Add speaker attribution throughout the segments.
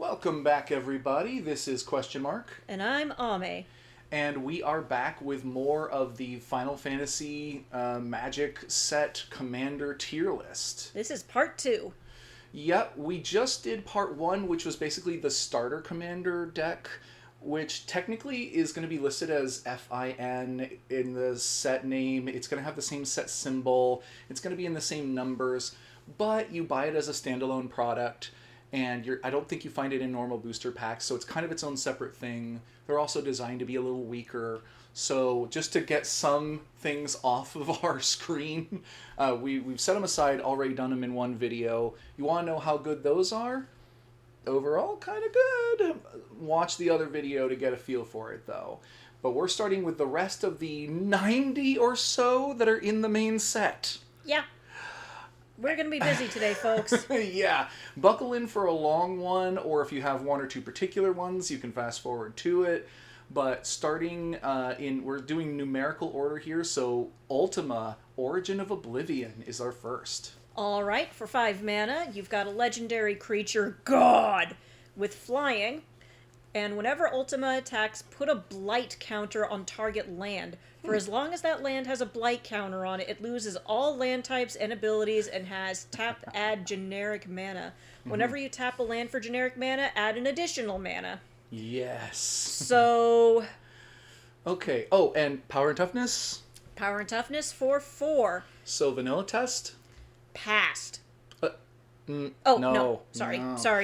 Speaker 1: Welcome back, everybody. This is QuestionMarc,
Speaker 2: And I'm Ame.
Speaker 1: and we are back with more of the Final Fantasy Magic Set Commander tier list.
Speaker 2: This is part 2.
Speaker 1: Yep, we just did part 1, which was basically the starter commander deck, which technically is going to be listed as FIN in the set name. It's going to have the same set symbol. It's going to be in the same numbers, but you buy it as a standalone product. And I don't think you find it in normal booster packs, so it's kind of its own separate thing. They're also designed to be a little weaker. So just to get some things off of our screen, we've set them aside, already done them in one video. You want to know how good those are? Overall, kind of good. Watch the other video to get a feel for it, though. But we're starting with the rest of the 90 or so that are in the main set.
Speaker 2: Yeah. We're going to be busy today, folks.
Speaker 1: Yeah, buckle in for a long one, or if you have one or two particular ones, you can fast forward to it. But starting we're doing numerical order here, so Ultima, Origin of Oblivion is our first.
Speaker 2: Alright, for 5 mana, you've got a legendary creature, God, with flying. And whenever Ultima attacks, put a blight counter on target land. For as long as that land has a blight counter on it, it loses all land types and abilities and has add generic mana. Whenever you tap a land for generic mana, add an additional mana.
Speaker 1: Yes.
Speaker 2: So...
Speaker 1: Okay, oh, and Power and Toughness?
Speaker 2: Power and Toughness for 4.
Speaker 1: So Vanilla Test?
Speaker 2: Passed.
Speaker 1: No.
Speaker 2: No. Sorry.
Speaker 1: So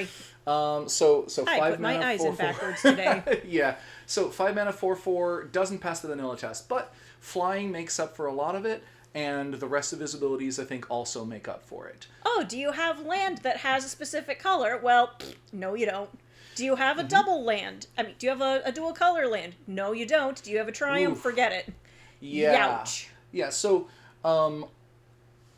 Speaker 2: I
Speaker 1: 5
Speaker 2: put
Speaker 1: mana,
Speaker 2: my eyes
Speaker 1: 4,
Speaker 2: in backwards today.
Speaker 1: Yeah. So 5 mana, 4/4 doesn't pass the vanilla test, but flying makes up for a lot of it, and the rest of his abilities I think also make up for it.
Speaker 2: Oh, do you have land that has a specific color? Well, no, you don't. Do you have a double land? I mean, do you have a dual color land? No, you don't. Do you have a triumph?
Speaker 1: Oof.
Speaker 2: Forget it.
Speaker 1: Yeah.
Speaker 2: Youch.
Speaker 1: Yeah. So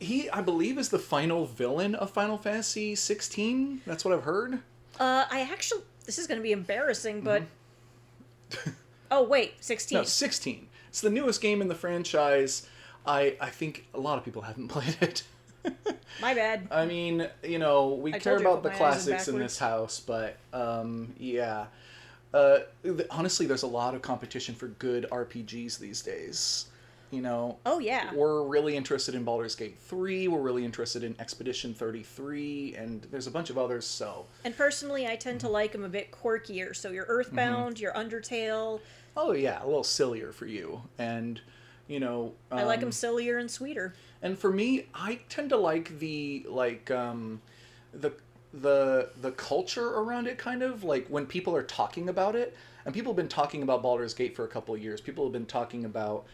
Speaker 1: he, I believe, is the final villain of Final Fantasy 16. That's what I've heard.
Speaker 2: This is going to be embarrassing, but... Oh, wait, 16.
Speaker 1: No, 16. It's the newest game in the franchise. I think a lot of people haven't played it.
Speaker 2: My bad.
Speaker 1: I mean, we
Speaker 2: I
Speaker 1: care
Speaker 2: told you
Speaker 1: about the
Speaker 2: to put my eyes in
Speaker 1: classics in this house, but yeah. Honestly, there's a lot of competition for good RPGs these days.
Speaker 2: Oh, yeah.
Speaker 1: We're really interested in Baldur's Gate 3, we're really interested in Expedition 33, and there's a bunch of others, so...
Speaker 2: And personally, I tend to like them a bit quirkier, so your Earthbound, your Undertale...
Speaker 1: Oh, yeah, a little sillier for you, and,
Speaker 2: I like them sillier and sweeter.
Speaker 1: And for me, I tend to like the culture around it, kind of, like, when people are talking about it, and people have been talking about Baldur's Gate for a couple of years, people have been talking about...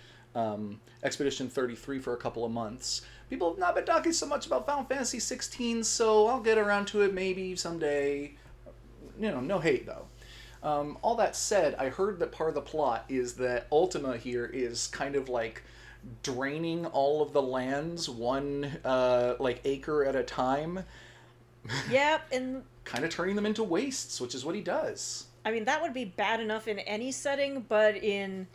Speaker 1: Expedition 33 for a couple of months. People have not been talking so much about Final Fantasy 16, so I'll get around to it maybe someday. No hate though. All that said, I heard that part of the plot is that Ultima here is kind of like draining all of the lands one acre at a time.
Speaker 2: Yep, and...
Speaker 1: kind of turning them into wastes, which is what he does.
Speaker 2: I mean, that would be bad enough in any setting, but in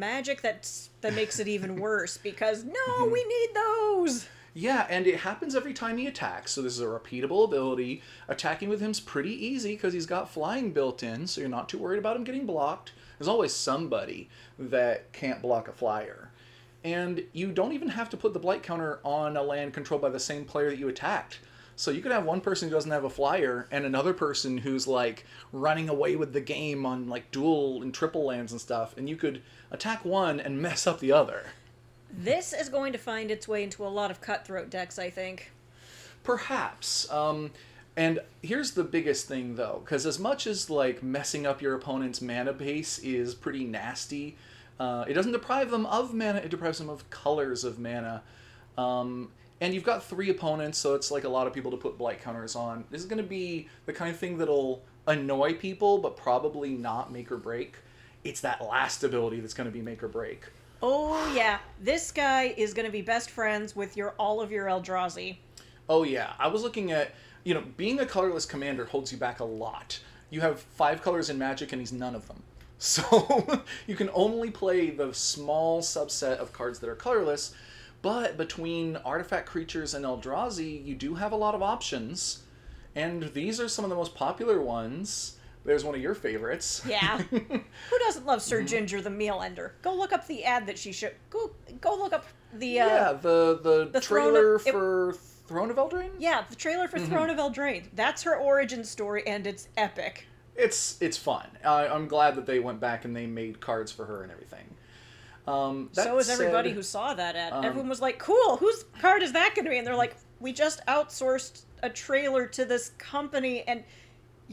Speaker 2: Magic, that makes it even worse, because, no, we need those!
Speaker 1: Yeah, and it happens every time he attacks, so this is a repeatable ability. Attacking with him's pretty easy, because he's got flying built in, so you're not too worried about him getting blocked. There's always somebody that can't block a flyer. And you don't even have to put the blight counter on a land controlled by the same player that you attacked. So you could have one person who doesn't have a flyer and another person who's like running away with the game on like dual and triple lands and stuff, and you could attack one and mess up the other.
Speaker 2: This is going to find its way into a lot of cutthroat decks, I think.
Speaker 1: Perhaps. And here's the biggest thing though, because as much as like messing up your opponent's mana base is pretty nasty, it doesn't deprive them of mana, it deprives them of colors of mana. And you've got 3 opponents, so it's like a lot of people to put blight counters on. This is going to be the kind of thing that'll annoy people, but probably not make or break. It's that last ability that's going to be make or break.
Speaker 2: Oh, yeah. This guy is going to be best friends with all of your Eldrazi.
Speaker 1: Oh, yeah. I was looking at, being a colorless commander holds you back a lot. You have 5 colors in Magic, and he's none of them. So you can only play the small subset of cards that are colorless. But between artifact creatures and Eldrazi, you do have a lot of options. And these are some of the most popular ones. There's one of your favorites.
Speaker 2: Yeah. Who doesn't love Sir Ginger the meal ender? Go look up the ad that she showed. Go look up the
Speaker 1: Yeah, the trailer for Throne of Eldraine?
Speaker 2: Yeah, the trailer for Throne of Eldraine. That's her origin story, and it's epic.
Speaker 1: It's fun. I'm glad that they went back and they made cards for her and everything.
Speaker 2: So is everybody who saw that ad. Everyone was like, cool, whose card is that going to be? And they're like, we just outsourced a trailer to this company,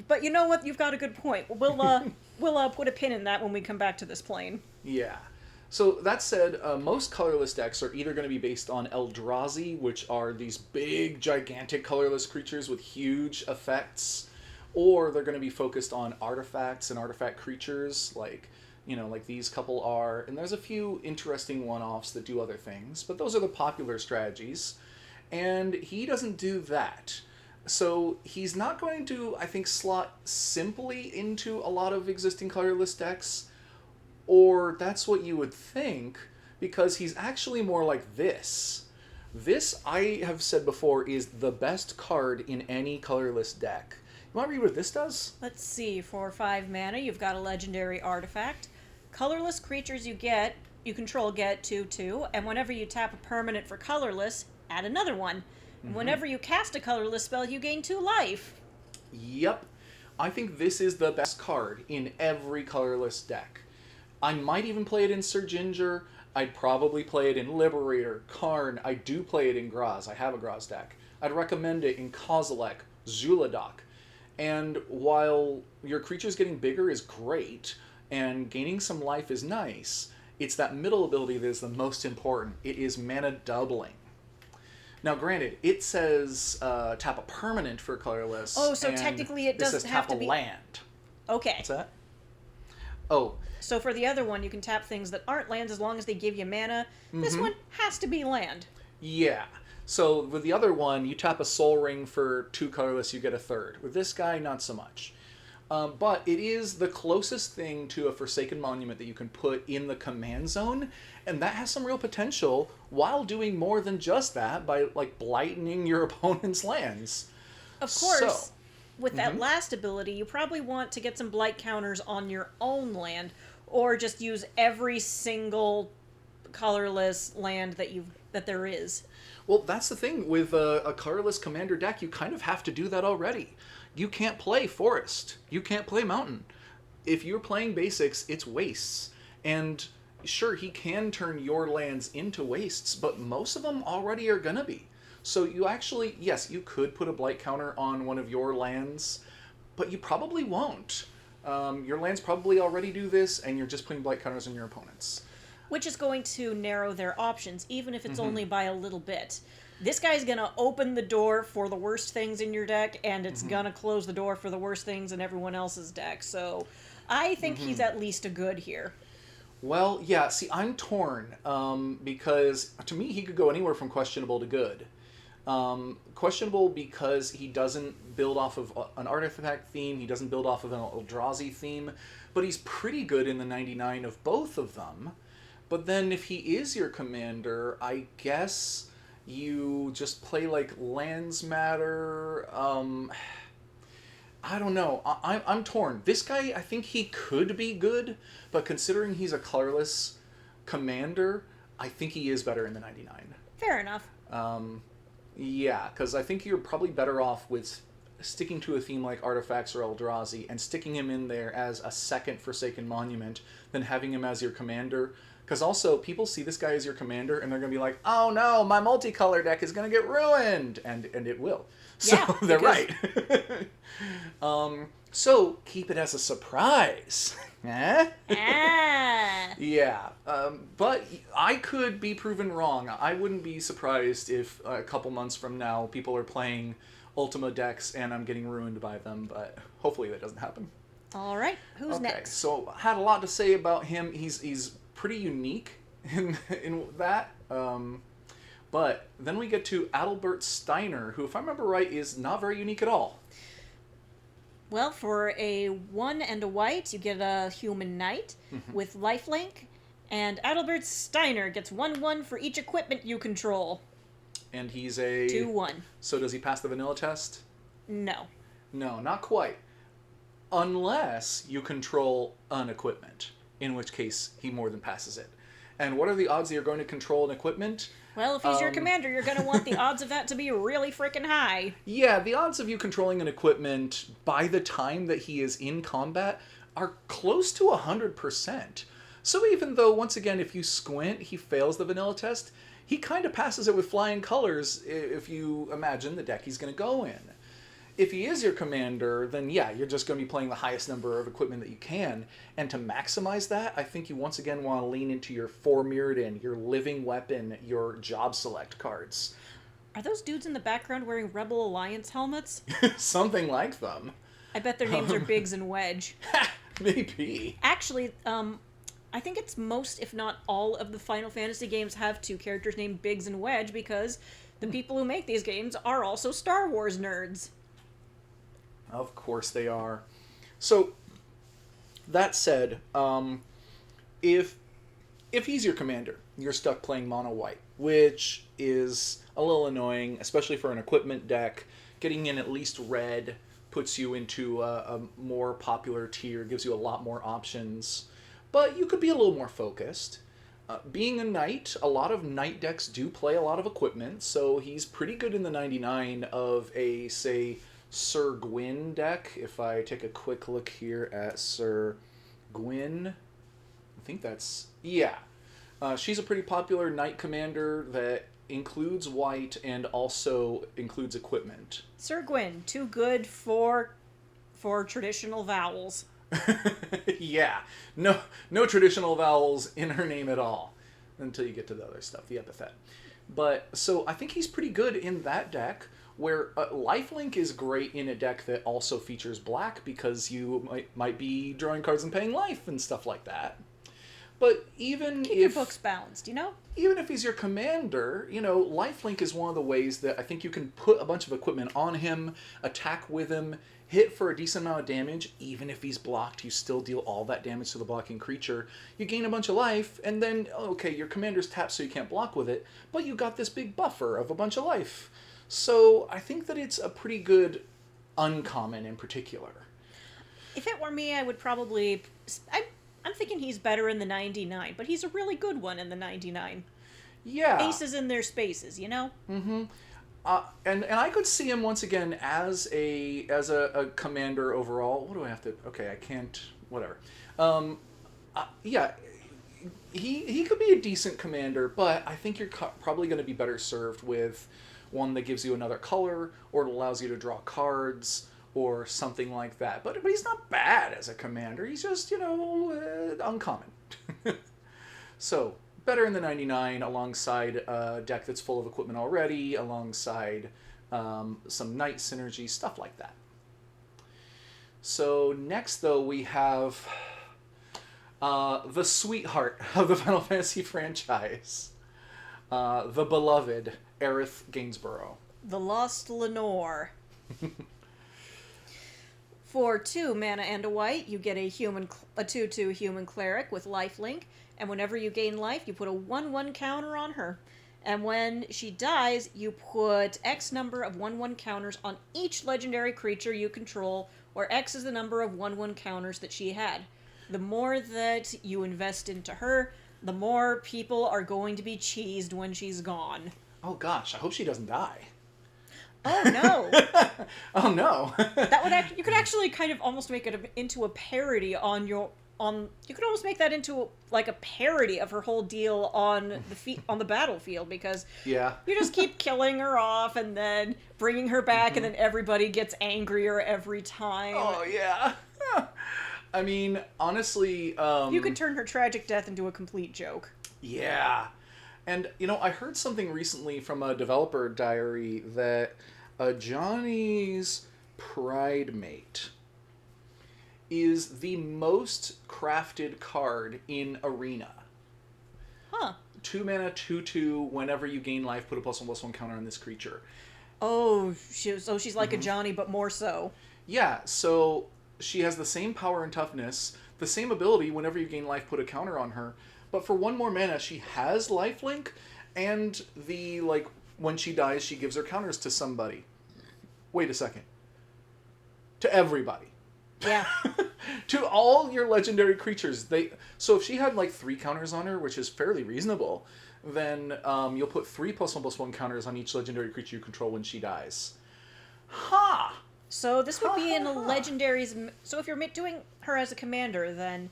Speaker 2: but you know what? You've got a good point. We'll put a pin in that when we come back to this plane.
Speaker 1: Yeah. So that said, most colorless decks are either going to be based on Eldrazi, which are these big, gigantic colorless creatures with huge effects, or they're going to be focused on artifacts and artifact creatures, like these couple are. And there's a few interesting one-offs that do other things, but those are the popular strategies. And he doesn't do that. So he's not going to, I think, slot simply into a lot of existing colorless decks, or that's what you would think, because he's actually more like this. This, I have said before, is the best card in any colorless deck. You want to read what this does?
Speaker 2: Let's see. For 5 mana, you've got a legendary artifact. Colorless creatures you control get 2/2, and whenever you tap a permanent for colorless, add another one. And whenever you cast a colorless spell, you gain 2 life.
Speaker 1: Yep. I think this is the best card in every colorless deck. I might even play it in Sir Ginger. I'd probably play it in Liberator, Karn. I do play it in Graz. I have a Graz deck. I'd recommend it in Kozilek, Zuladoc. And while your creatures getting bigger is great, and gaining some life is nice, it's that middle ability that is the most important. It is mana doubling. Now, granted, it says tap a permanent for colorless.
Speaker 2: Oh, so technically it doesn't have to be...
Speaker 1: tap a land.
Speaker 2: Okay.
Speaker 1: What's that? Oh.
Speaker 2: So for the other one, you can tap things that aren't lands as long as they give you mana. This one has to be land.
Speaker 1: Yeah. So with the other one, you tap a Soul Ring for 2 colorless, you get a third. With this guy, not so much. But it is the closest thing to a Forsaken Monument that you can put in the command zone, and that has some real potential while doing more than just that by blightening your opponent's lands.
Speaker 2: Of course, with that last ability, you probably want to get some blight counters on your own land, or just use every single colorless land that there is.
Speaker 1: Well, that's the thing with a colorless commander deck. You kind of have to do that already. You can't play Forest. You can't play Mountain. If you're playing basics, it's wastes. And sure, he can turn your lands into wastes, but most of them already are gonna be. So you actually, yes, you could put a blight counter on one of your lands, but you probably won't. Your lands probably already do this, and you're just putting blight counters on your opponents.
Speaker 2: Which is going to narrow their options, even if it's only by a little bit. This guy's going to open the door for the worst things in your deck, and it's going to close the door for the worst things in everyone else's deck. So I think he's at least a good here.
Speaker 1: Well, yeah, see, I'm torn, because to me he could go anywhere from questionable to good. Questionable because he doesn't build off of an artifact theme, he doesn't build off of an Eldrazi theme, but he's pretty good in the 99 of both of them. But then if he is your commander, I guess you just play Lands Matter. I don't know. I'm torn. This guy, I think he could be good, but considering he's a colorless commander, I think he is better in the 99.
Speaker 2: Fair enough.
Speaker 1: Yeah, because I think you're probably better off with sticking to a theme like Artifacts or Eldrazi and sticking him in there as a second Forsaken Monument than having him as your commander. Because also, people see this guy as your commander, and they're going to be like, oh no, my multicolor deck is going to get ruined! And it will. So,
Speaker 2: yeah,
Speaker 1: they're right. So, keep it as a surprise. Eh? Yeah. But I could be proven wrong. I wouldn't be surprised if a couple months from now, people are playing Ultima decks, and I'm getting ruined by them, but hopefully that doesn't happen.
Speaker 2: All right, who's next?
Speaker 1: Okay, so I had a lot to say about him. He's pretty unique in that. But then we get to Adalbert Steiner, who, if I remember right, is not very unique at all.
Speaker 2: Well, for a 1 and a white, you get a human knight with lifelink, and Adalbert Steiner gets 1/1 for each equipment you control.
Speaker 1: And he's a
Speaker 2: 2/1.
Speaker 1: So does he pass the vanilla test?
Speaker 2: No.
Speaker 1: No, not quite. Unless you control an equipment, in which case he more than passes it. And what are the odds that you're going to control an equipment?
Speaker 2: Well, if he's your commander, you're going to want the odds of that to be really freaking high.
Speaker 1: Yeah, the odds of you controlling an equipment by the time that he is in combat are close to 100%. So even though, once again, if you squint, he fails the vanilla test, he kind of passes it with flying colors if you imagine the deck he's going to go in. If he is your commander, then yeah, you're just going to be playing the highest number of equipment that you can. And to maximize that, I think you once again want to lean into your Four Mirrored In, your Living Weapon, your Job Select cards.
Speaker 2: Are those dudes in the background wearing Rebel Alliance helmets?
Speaker 1: Something like them.
Speaker 2: I bet their names are Biggs and Wedge.
Speaker 1: Maybe.
Speaker 2: Actually, I think it's most, if not all, of the Final Fantasy games have two characters named Biggs and Wedge because the people who make these games are also Star Wars nerds.
Speaker 1: Of course they are. So, that said, if he's your commander, you're stuck playing mono white, which is a little annoying, especially for an equipment deck. Getting in at least red puts you into a more popular tier, gives you a lot more options. But you could be a little more focused. Being a knight, a lot of knight decks do play a lot of equipment, so he's pretty good in the 99 of a, say, Sir Gwyn deck. If I take a quick look here at Sir Gwyn, I think that's... yeah. She's a pretty popular knight commander that includes white and also includes equipment.
Speaker 2: Sir Gwyn, too good for traditional vowels.
Speaker 1: Yeah. No traditional vowels in her name at all. Until you get to the other stuff, the epithet. But, so I think he's pretty good in that deck, where Lifelink is great in a deck that also features black because you might be drawing cards and paying life and stuff like that. But even
Speaker 2: Keep your books balanced, you know?
Speaker 1: Even if he's your commander, you know, Lifelink is one of the ways that I think you can put a bunch of equipment on him, attack with him, hit for a decent amount of damage. Even if he's blocked, you still deal all that damage to the blocking creature. You gain a bunch of life, and then, okay, your commander's tapped so you can't block with it, but you got this big buffer of a bunch of life. So I think that it's a pretty good uncommon in particular.
Speaker 2: If it were me, I would probably... I'm thinking he's better in the 99, but he's a really good one in the 99.
Speaker 1: Yeah.
Speaker 2: Aces in their spaces, you know?
Speaker 1: Mm-hmm. And I could see him once again as a commander overall. What do I have to... okay, I can't... whatever. Yeah, he could be a decent commander, but I think you're probably going to be better served with one that gives you another color, or it allows you to draw cards, or something like that. But he's not bad as a commander. He's just, you know, uncommon. So, better in the 99 alongside a deck that's full of equipment already, alongside some knight synergy, stuff like that. So, next, though, we have the sweetheart of the Final Fantasy franchise. The beloved Aerith Gainsborough.
Speaker 2: The Lost Lenore. For 2 mana and a white, you get a 2/2 human cleric with lifelink, and whenever you gain life, you put a 1/1 counter on her. And when she dies, you put X number of 1/1 counters on each legendary creature you control, where X is the number of 1/1 counters that she had. The more that you invest into her, the more people are going to be cheesed when she's gone.
Speaker 1: Oh gosh, I hope she doesn't die.
Speaker 2: Oh no!
Speaker 1: Oh no!
Speaker 2: That would you could actually kind of almost make it into a parody on your you could almost make that into like a parody of her whole deal on the battlefield, because
Speaker 1: yeah,
Speaker 2: you just keep killing her off and then bringing her back, and then everybody gets angrier every time.
Speaker 1: Oh yeah. I mean, honestly,
Speaker 2: you could turn her tragic death into a complete joke.
Speaker 1: Yeah. And, you know, I heard something recently from a developer diary that Johnny's Pride Mate is the most crafted card in Arena.
Speaker 2: Huh.
Speaker 1: 2 mana, 2/2, whenever you gain life, put a +1/+1 counter on this creature.
Speaker 2: Oh, she's like a Johnny, but more so.
Speaker 1: Yeah, so she has the same power and toughness, the same ability, whenever you gain life, put a counter on her. But for 1 more mana, she has lifelink, and when she dies, she gives her counters to somebody. Wait a second. to everybody.
Speaker 2: Yeah.
Speaker 1: To all your legendary creatures. So if she had like 3 counters on her, which is fairly reasonable, then you'll put 3 +1/+1 counters on each legendary creature you control when she dies. Ha!
Speaker 2: So this would be in a legendaries. So if you're doing her as a commander, then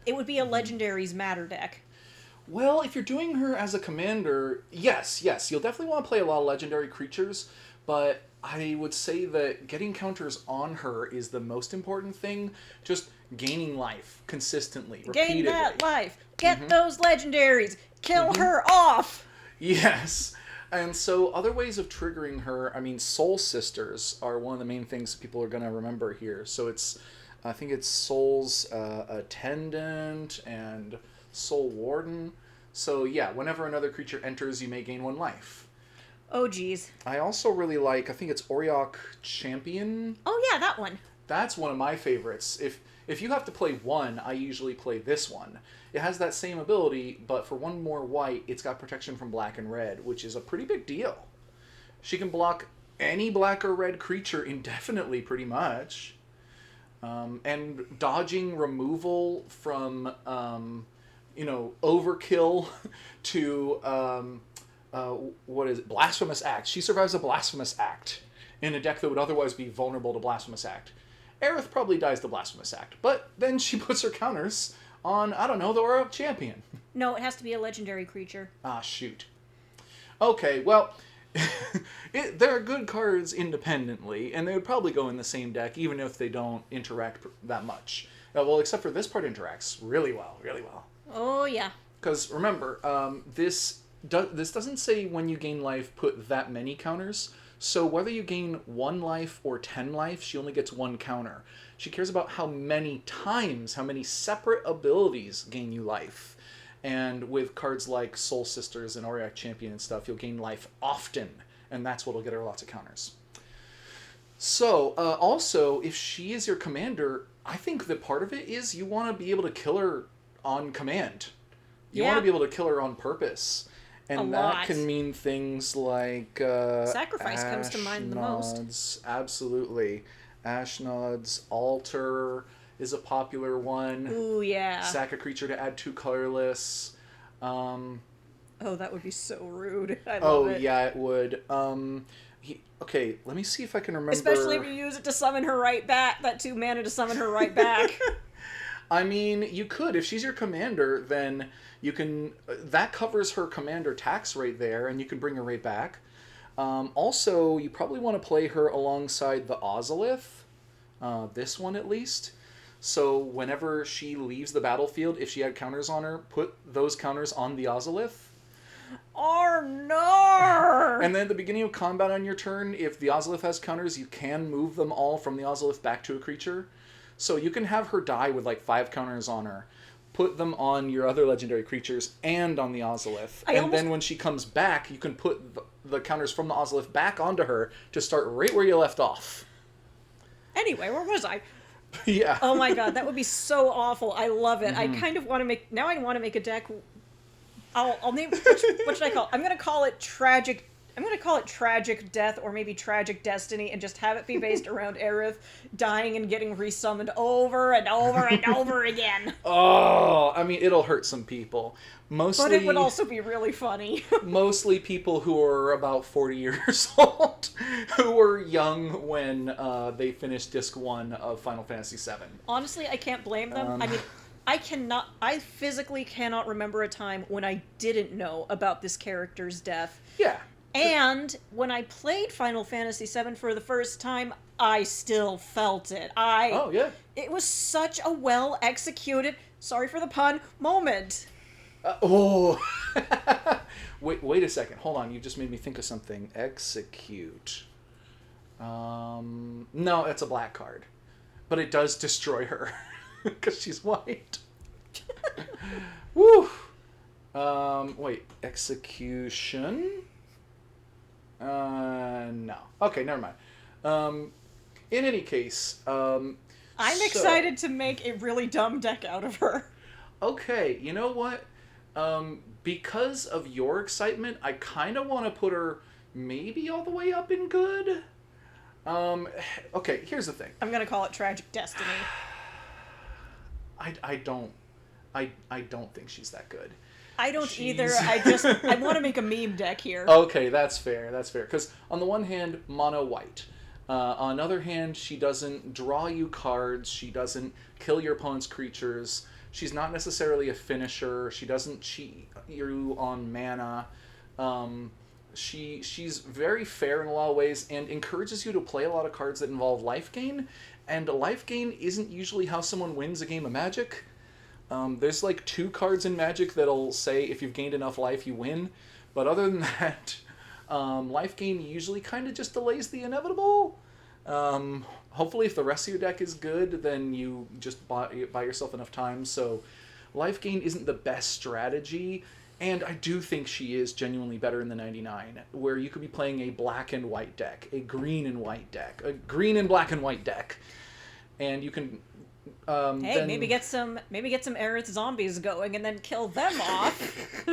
Speaker 2: it would be a legendaries matter deck.
Speaker 1: Well, if you're doing her as a commander, yes, you'll definitely want to play a lot of legendary creatures, but I would say that getting counters on her is the most important thing. Just gaining life consistently, repeatedly.
Speaker 2: Gain that life. Get those legendaries. Kill her off.
Speaker 1: Yes. And so other ways of triggering her, I mean, Soul Sisters are one of the main things people are going to remember here. So I think it's Soul's Attendant and Soul Warden. So yeah, whenever another creature enters, you may gain 1 life.
Speaker 2: Oh, geez.
Speaker 1: I also really like, I think it's Auriok Champion.
Speaker 2: Oh, yeah, that one.
Speaker 1: That's one of my favorites. If you have to play 1, I usually play this one. It has that same ability, but for 1 more white, it's got protection from black and red, which is a pretty big deal. She can block any black or red creature indefinitely, pretty much. And dodging removal from, overkill to, what is it? Blasphemous Act. She survives a Blasphemous Act in a deck that would otherwise be vulnerable to Blasphemous Act. Aerith probably dies the Blasphemous Act, but then she puts her counters on, I don't know, the Auriok Champion.
Speaker 2: No, it has to be a legendary creature.
Speaker 1: Ah, shoot. Okay, well, there are good cards independently, and they would probably go in the same deck, even if they don't interact that much. Well, except for this part interacts really well, really well.
Speaker 2: Oh, yeah.
Speaker 1: Because, remember, this doesn't say when you gain life, put that many counters. So whether you gain 1 life or 10 life, she only gets 1 counter. She cares about how many times, how many separate abilities gain you life. And with cards like Soul Sisters and Auriok Champion and stuff, you'll gain life often. And that's what'll get her lots of counters. So, also, if she is your commander, I think that part of it is you want to be able to kill her on command. You want to be able to kill her on purpose. And that can mean things like...
Speaker 2: Sacrifice comes to mind the most.
Speaker 1: Absolutely. Ashnod's Altar is a popular one.
Speaker 2: Ooh, yeah.
Speaker 1: Sack a creature to add 2 colorless.
Speaker 2: Oh, that would be so rude. I love it.
Speaker 1: Oh, yeah, it would. Okay, let me see if I can remember...
Speaker 2: Especially if you use it to summon her right back. That 2 mana to summon her right back.
Speaker 1: I mean, you could. If she's your commander, then you can... that covers her commander tax right there, and you can bring her right back. Also, you probably want to play her alongside the Ozolith. This one, at least. So whenever she leaves the battlefield, if she had counters on her, put those counters on the Ozolith.
Speaker 2: Oh, no!
Speaker 1: And then at the beginning of combat on your turn, if the Ozolith has counters, you can move them all from the Ozolith back to a creature. So you can have her die with like 5 counters on her, put them on your other legendary creatures and on the Ozolith. Then when she comes back, you can put the counters from the Ozolith back onto her to start right where you left off.
Speaker 2: Anyway, where was I?
Speaker 1: Yeah.
Speaker 2: Oh my god, that would be so awful. I love it. I kind of want to make... Now I want to make a deck... I'll name... What should I call it? I'm going to call it Tragic... I'm going to call it Tragic Death or maybe Tragic Destiny and just have it be based around Aerith dying and getting resummoned over and over and over again.
Speaker 1: Oh, I mean, it'll hurt some people. Mostly,
Speaker 2: but it would also be really funny.
Speaker 1: Mostly people who are about 40 years old, who were young when they finished Disc 1 of Final Fantasy VII.
Speaker 2: Honestly, I can't blame them. I mean, I physically cannot remember a time when I didn't know about this character's death.
Speaker 1: Yeah.
Speaker 2: And when I played Final Fantasy VII for the first time, I still felt it.
Speaker 1: Oh, yeah.
Speaker 2: It was such a well-executed, sorry for the pun, moment.
Speaker 1: Wait a second. Hold on. You just made me think of something. Execute. No, that's a black card. But it does destroy her. Because she's white. Woo! Wait. Execution? No. Okay, never mind. In any case,
Speaker 2: I'm excited to make a really dumb deck out of her.
Speaker 1: Okay, you know what? Because of your excitement, I kind of want to put her maybe all the way up in good. Um, okay, here's the thing.
Speaker 2: I'm gonna call it Tragic Destiny.
Speaker 1: I don't I don't think she's that good.
Speaker 2: I don't either.
Speaker 1: She's
Speaker 2: I want to make a meme deck here.
Speaker 1: Okay, that's fair. That's fair. Because on the one hand, mono white. On the other hand, she doesn't draw you cards. She doesn't kill your opponent's creatures. She's not necessarily a finisher. She doesn't cheat you on mana. She's very fair in a lot of ways and encourages you to play a lot of cards that involve life gain. And life gain isn't usually how someone wins a game of Magic. There's like 2 cards in Magic that'll say if you've gained enough life, you win. But other than that, life gain usually kind of just delays the inevitable. Hopefully, if the rest of your deck is good, then you just buy yourself enough time. So, life gain isn't the best strategy. And I do think she is genuinely better in the 99, where you could be playing a black and white deck, a green and white deck, a green and black and white deck, and you can.
Speaker 2: Hey,
Speaker 1: then...
Speaker 2: maybe get some Aerith zombies going and then kill them off.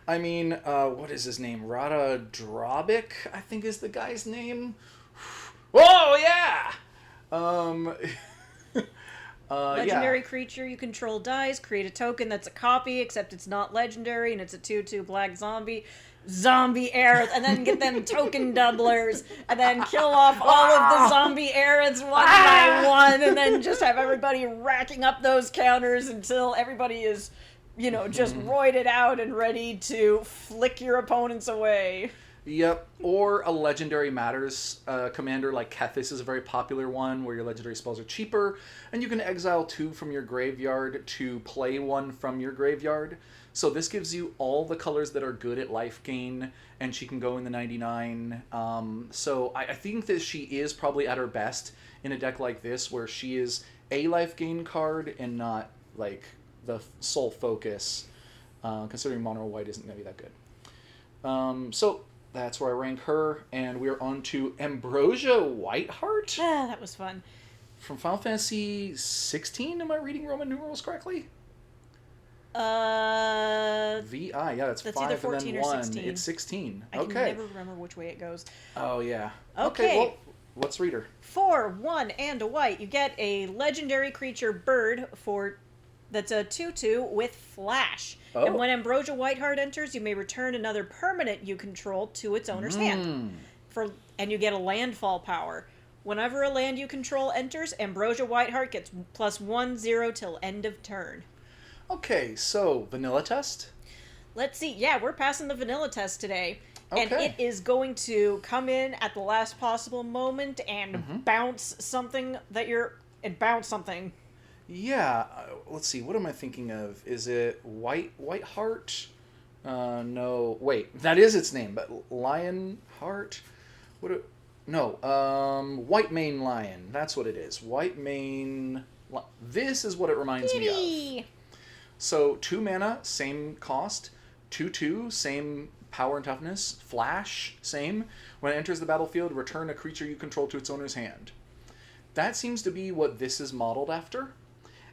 Speaker 1: I mean, what is his name? Rada Drobic, I think is the guy's name. Whoa, yeah!
Speaker 2: Legendary creature you control dies, create a token that's a copy, except it's not legendary, and it's a 2/2 black zombie Aerith, and then get them token doublers, and then kill off all of the zombie Aeriths one by one, and then just have everybody racking up those counters until everybody is, just roided out and ready to flick your opponents away.
Speaker 1: Yep, or a Legendary Matters commander like Kethis is a very popular one, where your legendary spells are cheaper, and you can exile 2 from your graveyard to play 1 from your graveyard. So this gives you all the colors that are good at life gain, and she can go in the 99. So I think that she is probably at her best in a deck like this, where she is a life gain card and not like the sole focus, considering mono white isn't going to be that good. So that's where I rank her, and we're on to Ambrosia Whiteheart.
Speaker 2: Ah, that was fun.
Speaker 1: From Final Fantasy 16, am I reading Roman numerals correctly? VI, yeah, that's 5
Speaker 2: either 14
Speaker 1: and then
Speaker 2: or
Speaker 1: 1.
Speaker 2: 16.
Speaker 1: It's 16.
Speaker 2: I
Speaker 1: Okay.
Speaker 2: can never remember which way it goes.
Speaker 1: Oh, yeah.
Speaker 2: Okay.
Speaker 1: Well, let's read her.
Speaker 2: 4, 1, and a white. You get a legendary creature bird that's a 2/2 with flash.
Speaker 1: Oh.
Speaker 2: And when Ambrosia Whiteheart enters, you may return another permanent you control to its owner's hand. And you get a landfall power. Whenever a land you control enters, Ambrosia Whiteheart gets +1/0 till end of turn.
Speaker 1: Okay, so vanilla test?
Speaker 2: Let's see. Yeah, we're passing the vanilla test today.
Speaker 1: Okay.
Speaker 2: And it is going to come in at the last possible moment and bounce something bounce something.
Speaker 1: Yeah, let's see, what am I thinking of? Is it Whiteheart? No, wait, that is its name, but Lionheart? White Mane Lion, that's what it is. White Mane... This is what it reminds me of. So, 2 mana, same cost. 2/2, same power and toughness. Flash, same. When it enters the battlefield, return a creature you control to its owner's hand. That seems to be what this is modeled after.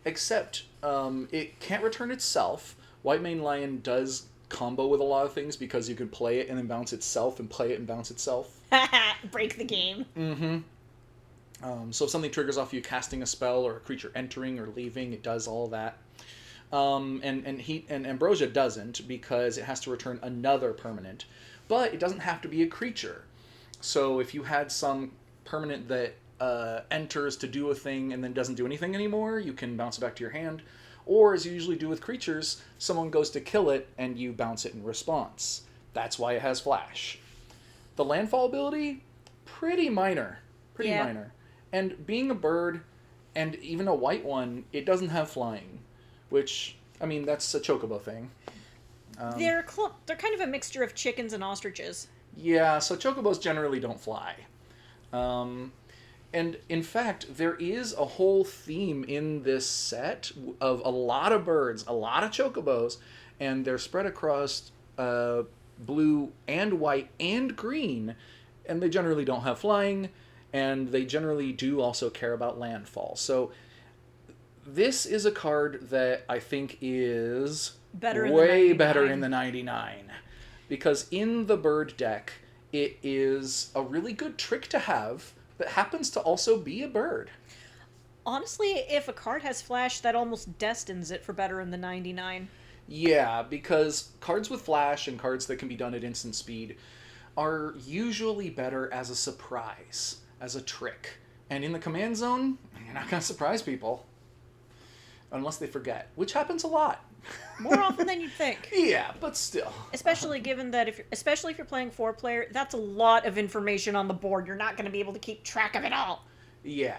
Speaker 1: Except, it can't return itself. White Mane Lion does combo with a lot of things because you can play it and then bounce itself and play it and bounce itself.
Speaker 2: Break the game.
Speaker 1: So if something triggers off you casting a spell or a creature entering or leaving, it does all that. And Ambrosia doesn't, because it has to return another permanent. But it doesn't have to be a creature. So if you had some permanent that enters to do a thing and then doesn't do anything anymore, you can bounce it back to your hand. Or, as you usually do with creatures, someone goes to kill it and you bounce it in response. That's why it has flash. The landfall ability, pretty minor. Pretty minor. And being a bird, and even a white one, it doesn't have flying. Which, I mean, that's a chocobo thing.
Speaker 2: They're kind of a mixture of chickens and ostriches.
Speaker 1: Yeah, so chocobos generally don't fly. And in fact, there is a whole theme in this set of a lot of birds, a lot of chocobos, and they're spread across blue and white and green, and they generally don't have flying, and they generally do also care about landfall. So this is a card that I think is way better in the 99. Because in the bird deck, it is a really good trick to have that happens to also be a bird.
Speaker 2: Honestly, if a card has flash, that almost destines it for better in the 99.
Speaker 1: Yeah, because cards with flash and cards that can be done at instant speed are usually better as a surprise, as a trick. And in the command zone, you're not going to surprise people unless they forget, which happens a lot.
Speaker 2: More often than you'd think.
Speaker 1: Yeah, but still.
Speaker 2: Especially given that especially if you're playing 4-player, that's a lot of information on the board. You're not going to be able to keep track of it all.
Speaker 1: Yeah.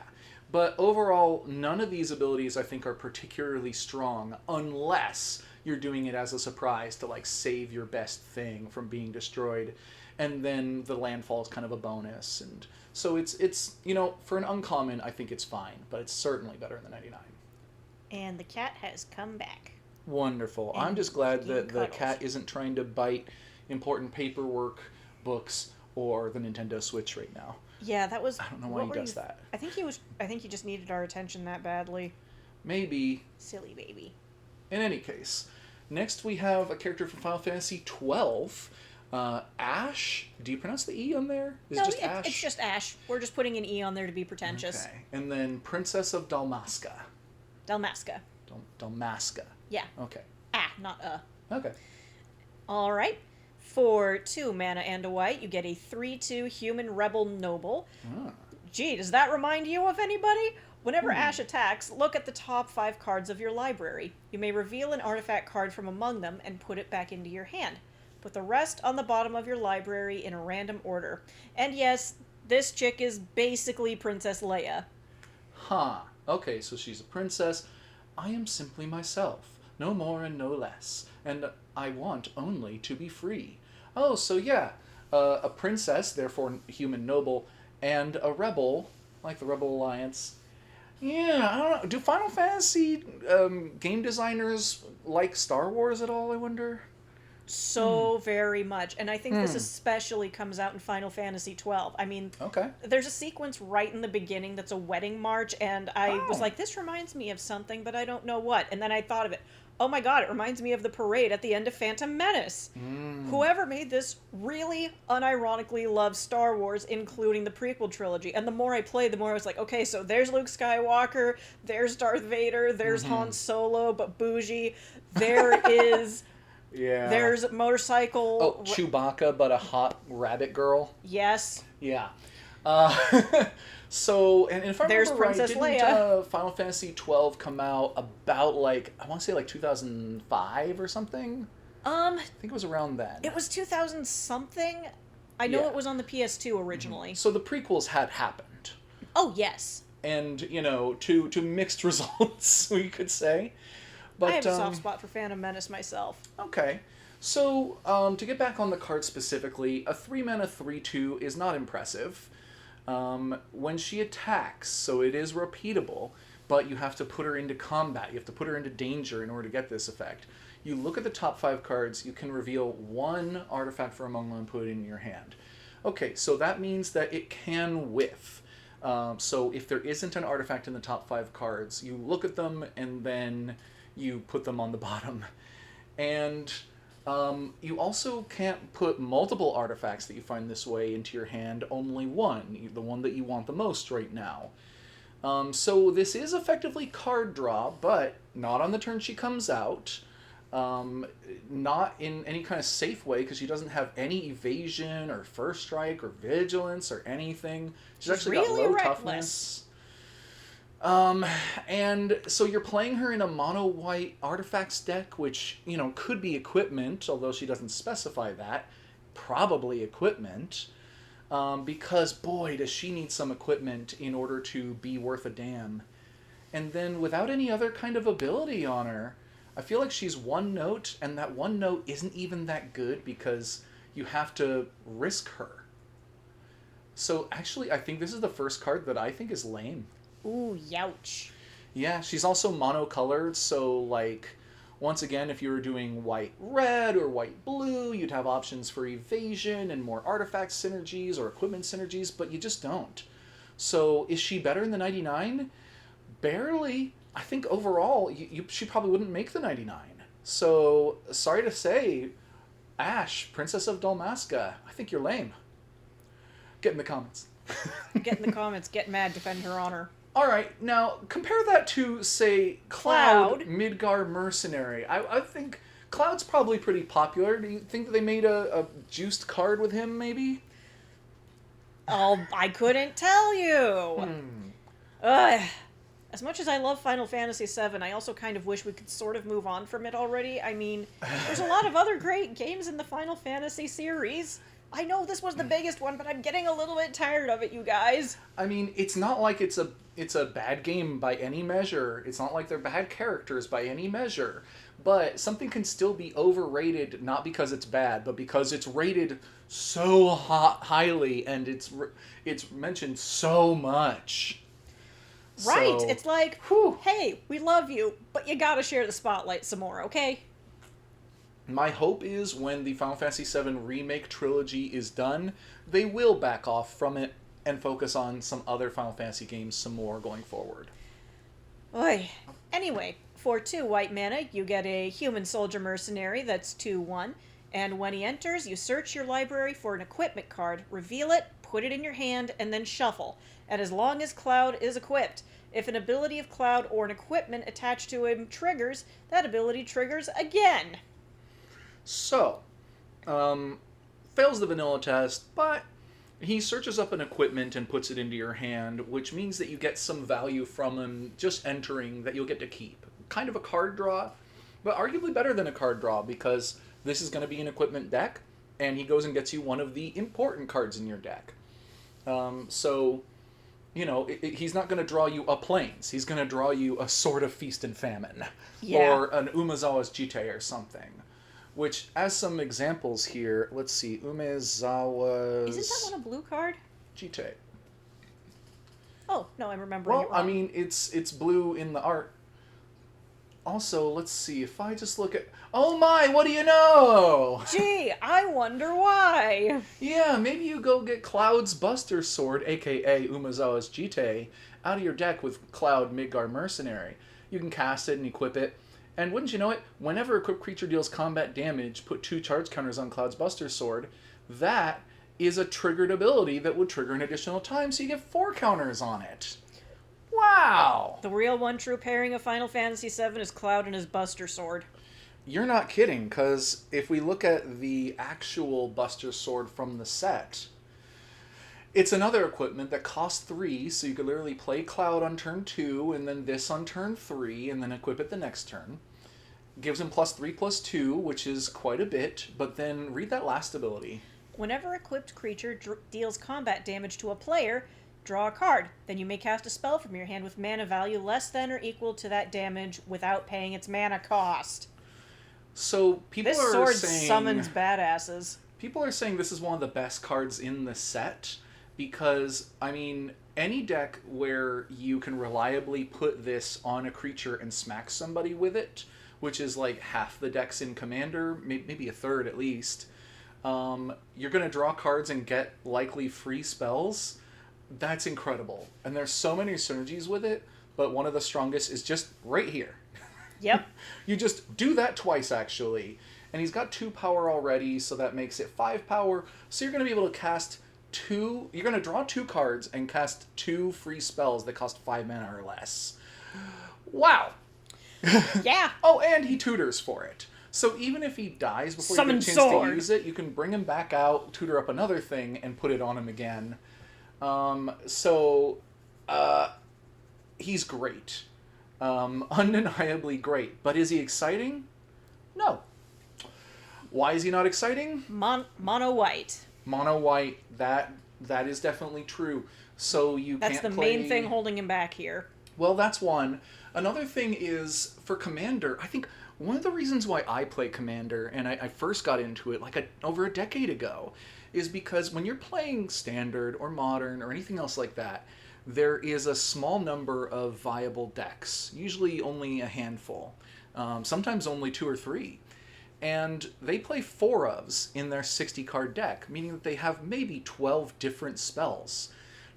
Speaker 1: But overall, none of these abilities I think are particularly strong unless you're doing it as a surprise to like save your best thing from being destroyed, and then the landfall is kind of a bonus. And so it's for an uncommon I think it's fine, but it's certainly better than the 99.
Speaker 2: And the cat has come back.
Speaker 1: Wonderful.
Speaker 2: And
Speaker 1: I'm just glad that the
Speaker 2: cuddles.
Speaker 1: cat isn't trying to bite important paperwork, books, or the Nintendo Switch right now.
Speaker 2: Yeah, that was.
Speaker 1: I don't know why he does that.
Speaker 2: I think he just needed our attention that badly.
Speaker 1: Maybe.
Speaker 2: Silly baby.
Speaker 1: In any case, next we have a character from Final Fantasy 12, Ash. Do you pronounce the E on there? Is
Speaker 2: No,
Speaker 1: it just Ash?
Speaker 2: it's just Ash. We're just putting an E on there to be pretentious.
Speaker 1: Okay. And then Princess of Dalmasca.
Speaker 2: Dalmasca.
Speaker 1: Dalmasca.
Speaker 2: Yeah.
Speaker 1: Okay.
Speaker 2: Not a.
Speaker 1: Okay.
Speaker 2: All right. For 2 mana and a white, you get a 3/2 human rebel noble.
Speaker 1: Ah.
Speaker 2: Gee, does that remind you of anybody? Whenever Ash attacks, look at the top 5 cards of your library. You may reveal an artifact card from among them and put it back into your hand. Put the rest on the bottom of your library in a random order. And yes, this chick is basically Princess Leia.
Speaker 1: Huh. Okay, so she's a princess. I am simply myself, no more and no less, and I want only to be free. Oh, so yeah, a princess, therefore human noble, and a rebel, like the Rebel Alliance. Yeah, I don't know. Do Final Fantasy game designers like Star Wars at all, I wonder?
Speaker 2: So very much. And I think this especially comes out in Final Fantasy 12. I mean,
Speaker 1: Okay.
Speaker 2: there's a sequence right in the beginning that's a wedding march, and I was
Speaker 1: Oh.
Speaker 2: like, this reminds me of something, but I don't know what. And then I thought of it. Oh my god, it reminds me of the parade at the end of Phantom Menace. Whoever made this really unironically loves Star Wars, including the prequel trilogy. And the more I played, the more I was like, okay, so there's Luke Skywalker, there's Darth Vader, there's Han Solo, but bougie. There is...
Speaker 1: Yeah.
Speaker 2: There's motorcycle...
Speaker 1: Oh, Chewbacca, but a hot rabbit girl?
Speaker 2: Yes.
Speaker 1: Yeah. So, and if I
Speaker 2: There's
Speaker 1: remember right,
Speaker 2: Princess
Speaker 1: didn't
Speaker 2: Leia.
Speaker 1: Final Fantasy 12 come out about, like, I want to say, like, 2005 or something? I think it was around then.
Speaker 2: It was 2000 something. I know
Speaker 1: Yeah.
Speaker 2: it was on the PS2 originally.
Speaker 1: So the prequels had happened.
Speaker 2: Oh, yes.
Speaker 1: And, to mixed results, we could say. But,
Speaker 2: I have a soft spot for Phantom Menace myself.
Speaker 1: Okay. So, to get back on the card specifically, a 3-mana 3/2 is not impressive. When she attacks, so it is repeatable, but you have to put her into combat. You have to put her into danger in order to get this effect. You look at the top 5 cards, you can reveal 1 artifact from among them and put it in your hand. Okay, so that means that it can whiff. So if there isn't an artifact in the top 5 cards, you look at them and then you put them on the bottom. And you also can't put multiple artifacts that you find this way into your hand, only one, the one that you want the most right now. So this is effectively card draw, but not on the turn she comes out. Not in any kind of safe way, because she doesn't have any evasion or first strike or vigilance or anything. She's actually
Speaker 2: really
Speaker 1: got low
Speaker 2: reckless.
Speaker 1: toughness. And so you're playing her in a mono-white artifacts deck, which, could be equipment, although she doesn't specify that. Probably equipment. Because, boy, does she need some equipment in order to be worth a damn. And then without any other kind of ability on her, I feel like she's one note, and that one note isn't even that good because you have to risk her. So actually, I think this is the first card that I think is lame.
Speaker 2: Ooh, youch.
Speaker 1: Yeah, she's also monocolored, so, like, once again, if you were doing white-red or white-blue, you'd have options for evasion and more artifact synergies or equipment synergies, but you just don't. So, is she better in the 99? Barely. I think overall, she probably wouldn't make the 99. So, sorry to say, Ash, Princess of Dalmasca, I think you're lame. Get in the comments.
Speaker 2: Get in the comments, get mad, defend her honor.
Speaker 1: All right, now compare that to, say, Cloud
Speaker 2: Cloud.
Speaker 1: Midgar Mercenary. I think Cloud's probably pretty popular. Do you think that they made a juiced card with him, maybe?
Speaker 2: Oh, I couldn't tell you. Ugh. As much as I love Final Fantasy VII, I also kind of wish we could sort of move on from it already. I mean, there's a lot of other great games in the Final Fantasy series. I know this was the biggest one, but I'm getting a little bit tired of it, you guys.
Speaker 1: I mean, it's not like it's a bad game by any measure. It's not like they're bad characters by any measure. But something can still be overrated, not because it's bad, but because it's rated so highly and it's mentioned so much.
Speaker 2: Right,
Speaker 1: So,
Speaker 2: it's like,
Speaker 1: whew.
Speaker 2: hey, we love you, but you gotta share the spotlight some more, okay?
Speaker 1: My hope is when the Final Fantasy VII Remake trilogy is done, they will back off from it and focus on some other Final Fantasy games some more going forward.
Speaker 2: Oy. Anyway, for 2 white mana, you get a human soldier mercenary that's 2/1, and when he enters, you search your library for an equipment card, reveal it, put it in your hand, and then shuffle. And as long as Cloud is equipped, if an ability of Cloud or an equipment attached to him triggers, that ability triggers again.
Speaker 1: So, fails the vanilla test, but he searches up an equipment and puts it into your hand, which means that you get some value from him just entering that you'll get to keep. Kind of a card draw, but arguably better than a card draw because this is going to be an equipment deck, and he goes and gets you one of the important cards in your deck. So, you know, he's not going to draw you a Plains. He's going to draw you a Sword of Feast and Famine.
Speaker 2: Yeah.
Speaker 1: Or an Umezawa's Jite or something. Which, as some examples here, let's see, Umezawa's...
Speaker 2: Isn't that one a blue card?
Speaker 1: Jite.
Speaker 2: Oh, no, I'm remembering it
Speaker 1: Well,
Speaker 2: wrong.
Speaker 1: I mean, it's blue in the art. Also, let's see, if I just look at... Oh my, what do you know?
Speaker 2: Gee, I wonder why.
Speaker 1: Yeah, maybe you go get Cloud's Buster Sword, aka Umezawa's Jite, out of your deck with Cloud Midgar Mercenary. You can cast it and equip it. And wouldn't you know it, whenever a equipped creature deals combat damage, put 2 charge counters on Cloud's Buster Sword. That is a triggered ability that would trigger an additional time, so you get 4 counters on it. Wow!
Speaker 2: The real one true pairing of Final Fantasy VII is Cloud and his Buster Sword.
Speaker 1: You're not kidding, because if we look at the actual Buster Sword from the set, it's another equipment that costs 3, so you could literally play Cloud on turn 2, and then this on turn 3, and then equip it the next turn. Gives him +3/+2, which is quite a bit, but then read that last ability.
Speaker 2: Whenever equipped creature deals combat damage to a player, draw a card. Then you may cast a spell from your hand with mana value less than or equal to that damage without paying its mana cost.
Speaker 1: So people
Speaker 2: This
Speaker 1: are
Speaker 2: sword
Speaker 1: saying...
Speaker 2: summons badasses.
Speaker 1: People are saying this is one of the best cards in the set, because, I mean, any deck where you can reliably put this on a creature and smack somebody with it, which is like half the decks in Commander, maybe a third at least, you're going to draw cards and get likely free spells. That's incredible. And there's so many synergies with it, but one of the strongest is just right here.
Speaker 2: Yep.
Speaker 1: You just do that twice, actually. And he's got 2 power already, so that makes it 5 power. So you're going to be able to cast 2... You're going to draw 2 cards and cast 2 free spells that cost 5 mana or less. Wow!
Speaker 2: Yeah.
Speaker 1: Oh, and he tutors for it. So even if he dies before you
Speaker 2: Summon
Speaker 1: get a chance
Speaker 2: sword.
Speaker 1: to use it, you can bring him back out, tutor up another thing, and put it on him again. He's great. Undeniably great. But is he exciting? No. Why is he not exciting?
Speaker 2: Mono white.
Speaker 1: Mono white, that is definitely true. So you
Speaker 2: That's
Speaker 1: can't
Speaker 2: the
Speaker 1: play...
Speaker 2: main thing holding him back here.
Speaker 1: Well, that's one. Another thing is, for Commander, I think one of the reasons why I play Commander, and I first got into it like over a decade ago, is because when you're playing Standard or Modern or anything else like that, there is a small number of viable decks, usually only a handful, sometimes only 2 or 3. And they play 4 ofs in their 60-card deck, meaning that they have maybe 12 different spells.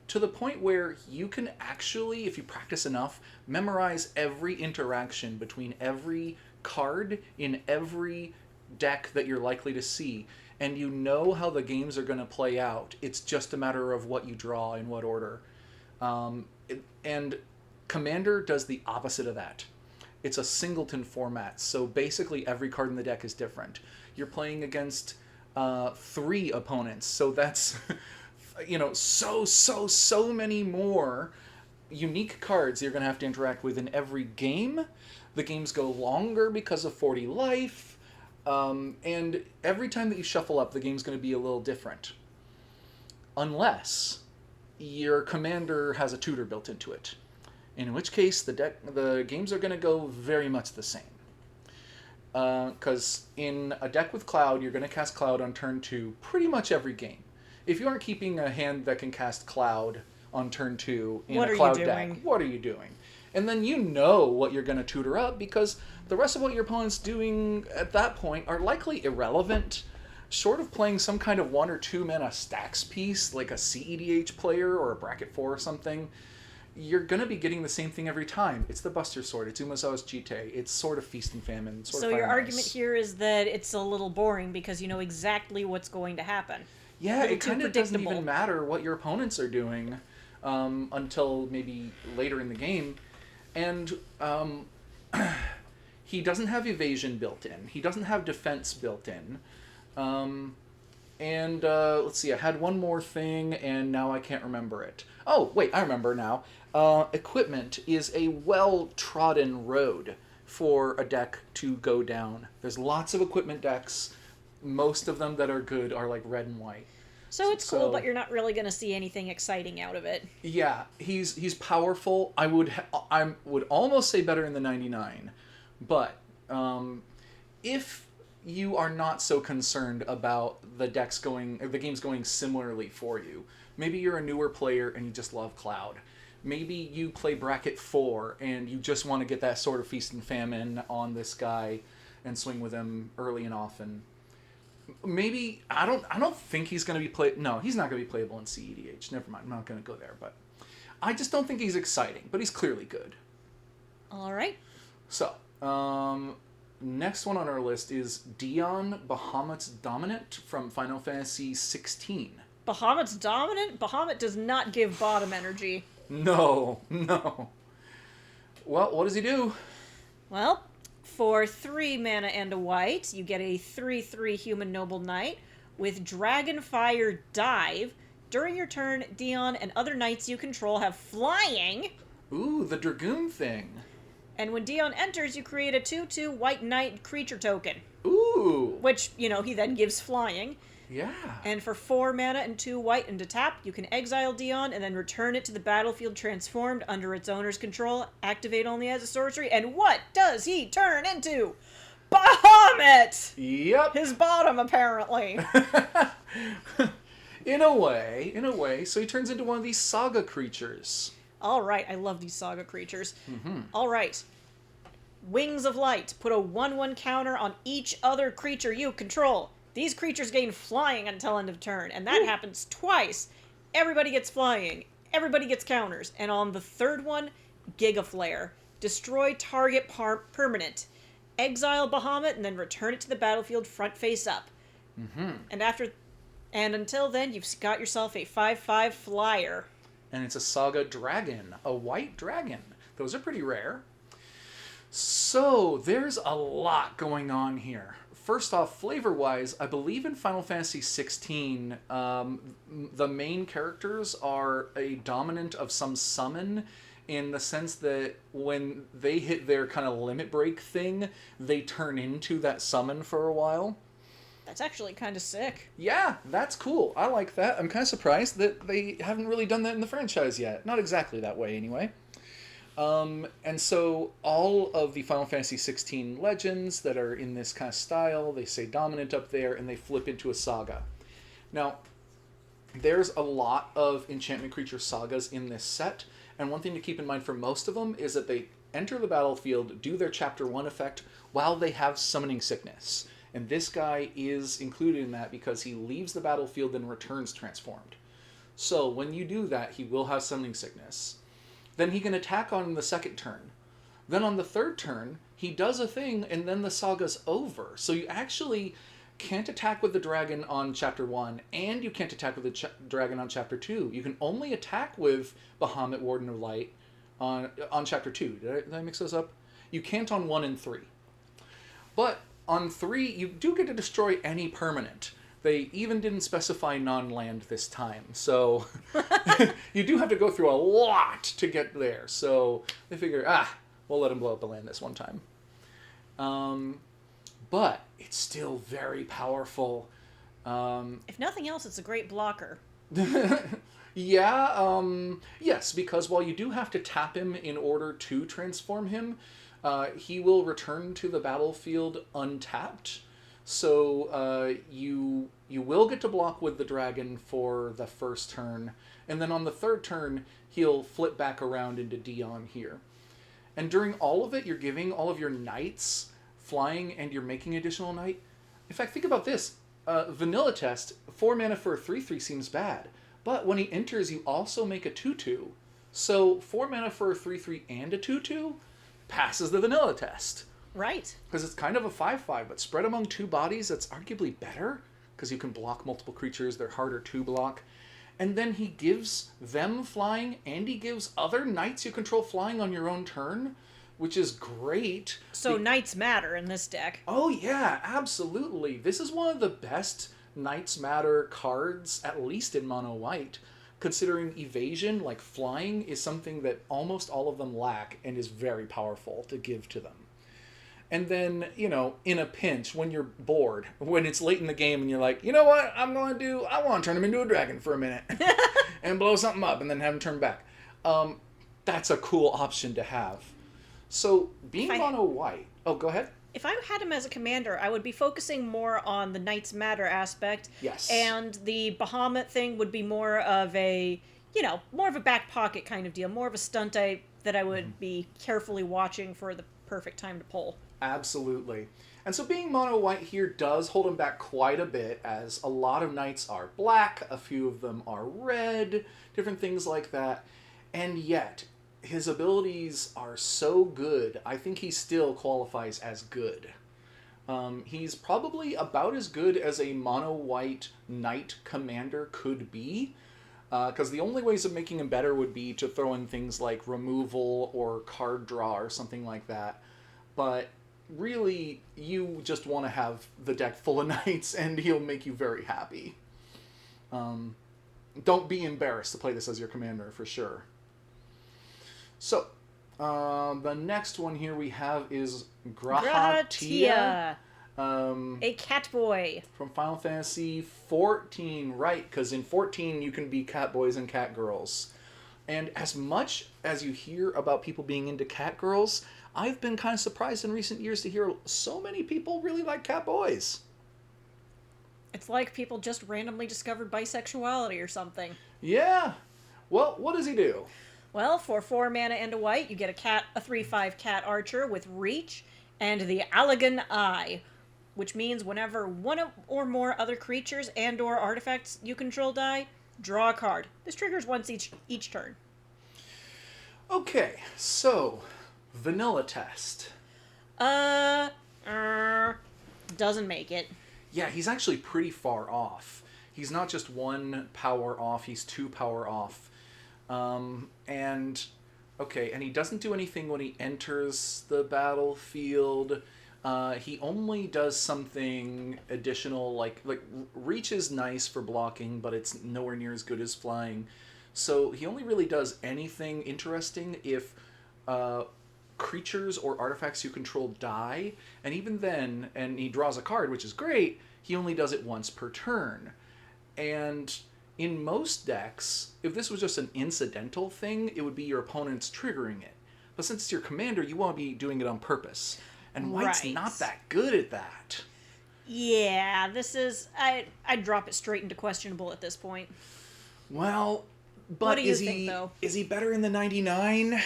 Speaker 1: To the point where you can actually, if you practice enough, memorize every interaction between every card in every deck that you're likely to see. and you know how the games are going to play out. It's just a matter of what you draw in what order. And Commander does the opposite of that. It's a singleton format, so basically every card in the deck is different. You're playing against 3 opponents, so that's so many more unique cards you're going to have to interact with in every game. The games go longer because of 40 life, and every time that you shuffle up, the game's going to be a little different. Unless your commander has a tutor built into it, in which case the games are going to go very much the same. Because in a deck with Cloud, you're going to cast Cloud on turn 2 pretty much every game. If you aren't keeping a hand that can cast Cloud on turn 2 in a Cloud deck, what are you doing? And then you know what you're going to tutor up, because the rest of what your opponent's doing at that point are likely irrelevant. Short of playing some kind of 1 or 2 mana stacks piece, like a CEDH player or a Bracket 4 or something, you're going to be getting the same thing every time. It's the Buster Sword, it's Umezawa's Jite, it's sort of Feast and Famine.
Speaker 2: So your argument here is that it's a little boring because you know exactly what's going to happen.
Speaker 1: Yeah, it kind of doesn't even matter what your opponents are doing until maybe later in the game. And he doesn't have evasion built in. He doesn't have defense built in. Let's see, I had one more thing, and now I can't remember it. Oh, wait, I remember now. Equipment is a well-trodden road for a deck to go down. There's lots of equipment decks. Most of them that are good are like red and white.
Speaker 2: So it's cool, but you're not really going to see anything exciting out of it.
Speaker 1: Yeah, he's powerful. I would almost say better in the 99, but if you are not so concerned about the games going similarly for you, maybe you're a newer player and you just love Cloud. Maybe you play Bracket 4 and you just want to get that sort of Feast and Famine on this guy and swing with him early and often. Maybe I don't think he's going to be No, he's not going to be playable in CEDH. Never mind. I'm not going to go there, but I just don't think he's exciting, but he's clearly good.
Speaker 2: All right.
Speaker 1: So, next one on our list is Dion, Bahamut's Dominant from Final Fantasy 16.
Speaker 2: Bahamut's Dominant? Bahamut does not give bottom energy.
Speaker 1: No. Well, what does he do?
Speaker 2: Well, for 3 mana and a white, you get a 3/3 Human Noble Knight with Dragonfire Dive. During your turn, Dion and other knights you control have flying.
Speaker 1: Ooh, the Dragoon thing.
Speaker 2: And when Dion enters, you create a 2/2 white knight creature token.
Speaker 1: Ooh.
Speaker 2: Which, he then gives flying.
Speaker 1: Yeah.
Speaker 2: And for 4 mana and 2 white and to tap, you can exile Dion and then return it to the battlefield transformed under its owner's control. Activate only as a sorcery. And what does he turn into? Bahamut!
Speaker 1: Yep.
Speaker 2: His bottom, apparently.
Speaker 1: In a way. So he turns into one of these saga creatures.
Speaker 2: All right, I love these saga creatures.
Speaker 1: Mm-hmm.
Speaker 2: All right. Wings of Light. Put a 1/1 counter on each other creature you control. These creatures gain flying until end of turn, and that happens twice. Everybody gets flying. Everybody gets counters. And on the third one, Giga Flare. Destroy target permanent. Exile Bahamut and then return it to the battlefield front face up.
Speaker 1: Mm-hmm.
Speaker 2: And until then, you've got yourself a 5/5 flyer.
Speaker 1: And it's a saga dragon, a white dragon. Those are pretty rare. So there's a lot going on here. First off, flavor-wise, I believe in Final Fantasy 16, the main characters are a dominant of some summon, in the sense that when they hit their kind of limit break thing, they turn into that summon for a while.
Speaker 2: That's actually kind of sick.
Speaker 1: Yeah, that's cool. I like that. I'm kind of surprised that they haven't really done that in the franchise yet. Not exactly that way, anyway. And so all of the Final Fantasy 16 legends that are in this kind of style, they say dominant up there, and they flip into a saga. Now, there's a lot of enchantment creature sagas in this set, and one thing to keep in mind for most of them is that they enter the battlefield, do their Chapter 1 effect, while they have Summoning Sickness. And this guy is included in that because he leaves the battlefield and returns transformed. So when you do that, he will have Summoning Sickness. Then he can attack on the second turn. Then on the third turn, he does a thing, and then the saga's over. So you actually can't attack with the dragon on chapter 1, and you can't attack with the dragon on chapter 2. You can only attack with Bahamut, Warden of Light, on chapter 2. Did I mix those up? You can't on 1 and 3. But on 3, you do get to destroy any permanent. They even didn't specify non-land this time, so you do have to go through a lot to get there. So they figure, we'll let him blow up the land this one time. But it's still very powerful.
Speaker 2: If nothing else, it's a great blocker.
Speaker 1: Yeah, yes, because while you do have to tap him in order to transform him, he will return to the battlefield untapped. So you will get to block with the dragon for the first turn, and then on the third turn, he'll flip back around into Dion here. And during all of it, you're giving all of your knights flying, and you're making additional knight. In fact, think about this. Vanilla test, 4 mana for a 3/3 seems bad, but when he enters, you also make a 2/2. So 4 mana for a 3/3 and a 2/2 passes the vanilla test.
Speaker 2: Right.
Speaker 1: Because it's kind of a 5/5, but spread among 2 bodies, that's arguably better, because you can block multiple creatures, they're harder to block. And then he gives them flying, and he gives other knights you control flying on your own turn, which is great.
Speaker 2: So knights matter in this deck.
Speaker 1: Oh yeah, absolutely. This is one of the best Knights Matter cards, at least in mono white, considering evasion, like flying, is something that almost all of them lack and is very powerful to give to them. And then, in a pinch, when you're bored, when it's late in the game and you're like, you know what I want to turn him into a dragon for a minute and blow something up and then have him turn back. That's a cool option to have. So, being mono white... Oh, go ahead.
Speaker 2: If I had him as a commander, I would be focusing more on the Knights Matter aspect.
Speaker 1: Yes.
Speaker 2: And the Bahamut thing would be more of a, more of a back pocket kind of deal. More of a stunt that I would be carefully watching for the perfect time to pull.
Speaker 1: Absolutely. And so being mono white here does hold him back quite a bit, as a lot of knights are black, a few of them are red, different things like that. And yet, his abilities are so good, I think he still qualifies as good. He's probably about as good as a mono-white knight commander could be, because the only ways of making him better would be to throw in things like removal or card draw or something like that. But really, you just want to have the deck full of knights, and he'll make you very happy. Don't be embarrassed to play this as your commander, for sure. So, the next one here we have is Grahatia.
Speaker 2: A cat boy.
Speaker 1: From Final Fantasy 14, right, because in 14 you can be cat boys and cat girls. And as much as you hear about people being into cat girls, I've been kind of surprised in recent years to hear so many people really like cat boys.
Speaker 2: It's like people just randomly discovered bisexuality or something.
Speaker 1: Yeah. Well, what does he do?
Speaker 2: Well, for 4 mana and a white, you get a 3/5 cat archer with reach and the Allegan Eye, which means whenever one or more other creatures and or artifacts you control die, draw a card. This triggers once each turn.
Speaker 1: Okay, so vanilla test.
Speaker 2: Doesn't make it.
Speaker 1: Yeah, he's actually pretty far off. He's not just 1 power off, he's 2 power off. And he doesn't do anything when he enters the battlefield. He only does something additional, like reach is nice for blocking, but it's nowhere near as good as flying. So he only really does anything interesting if creatures or artifacts you control die, and even then, and he draws a card, which is great, he only does it once per turn. And in most decks, if this was just an incidental thing, it would be your opponent's triggering it. But since it's your commander, you want to be doing it on purpose. And White's not that good at that.
Speaker 2: Yeah, this is... I'd drop it straight into questionable at this point.
Speaker 1: Well, but
Speaker 2: what do you think, though?
Speaker 1: Is he better in the 99?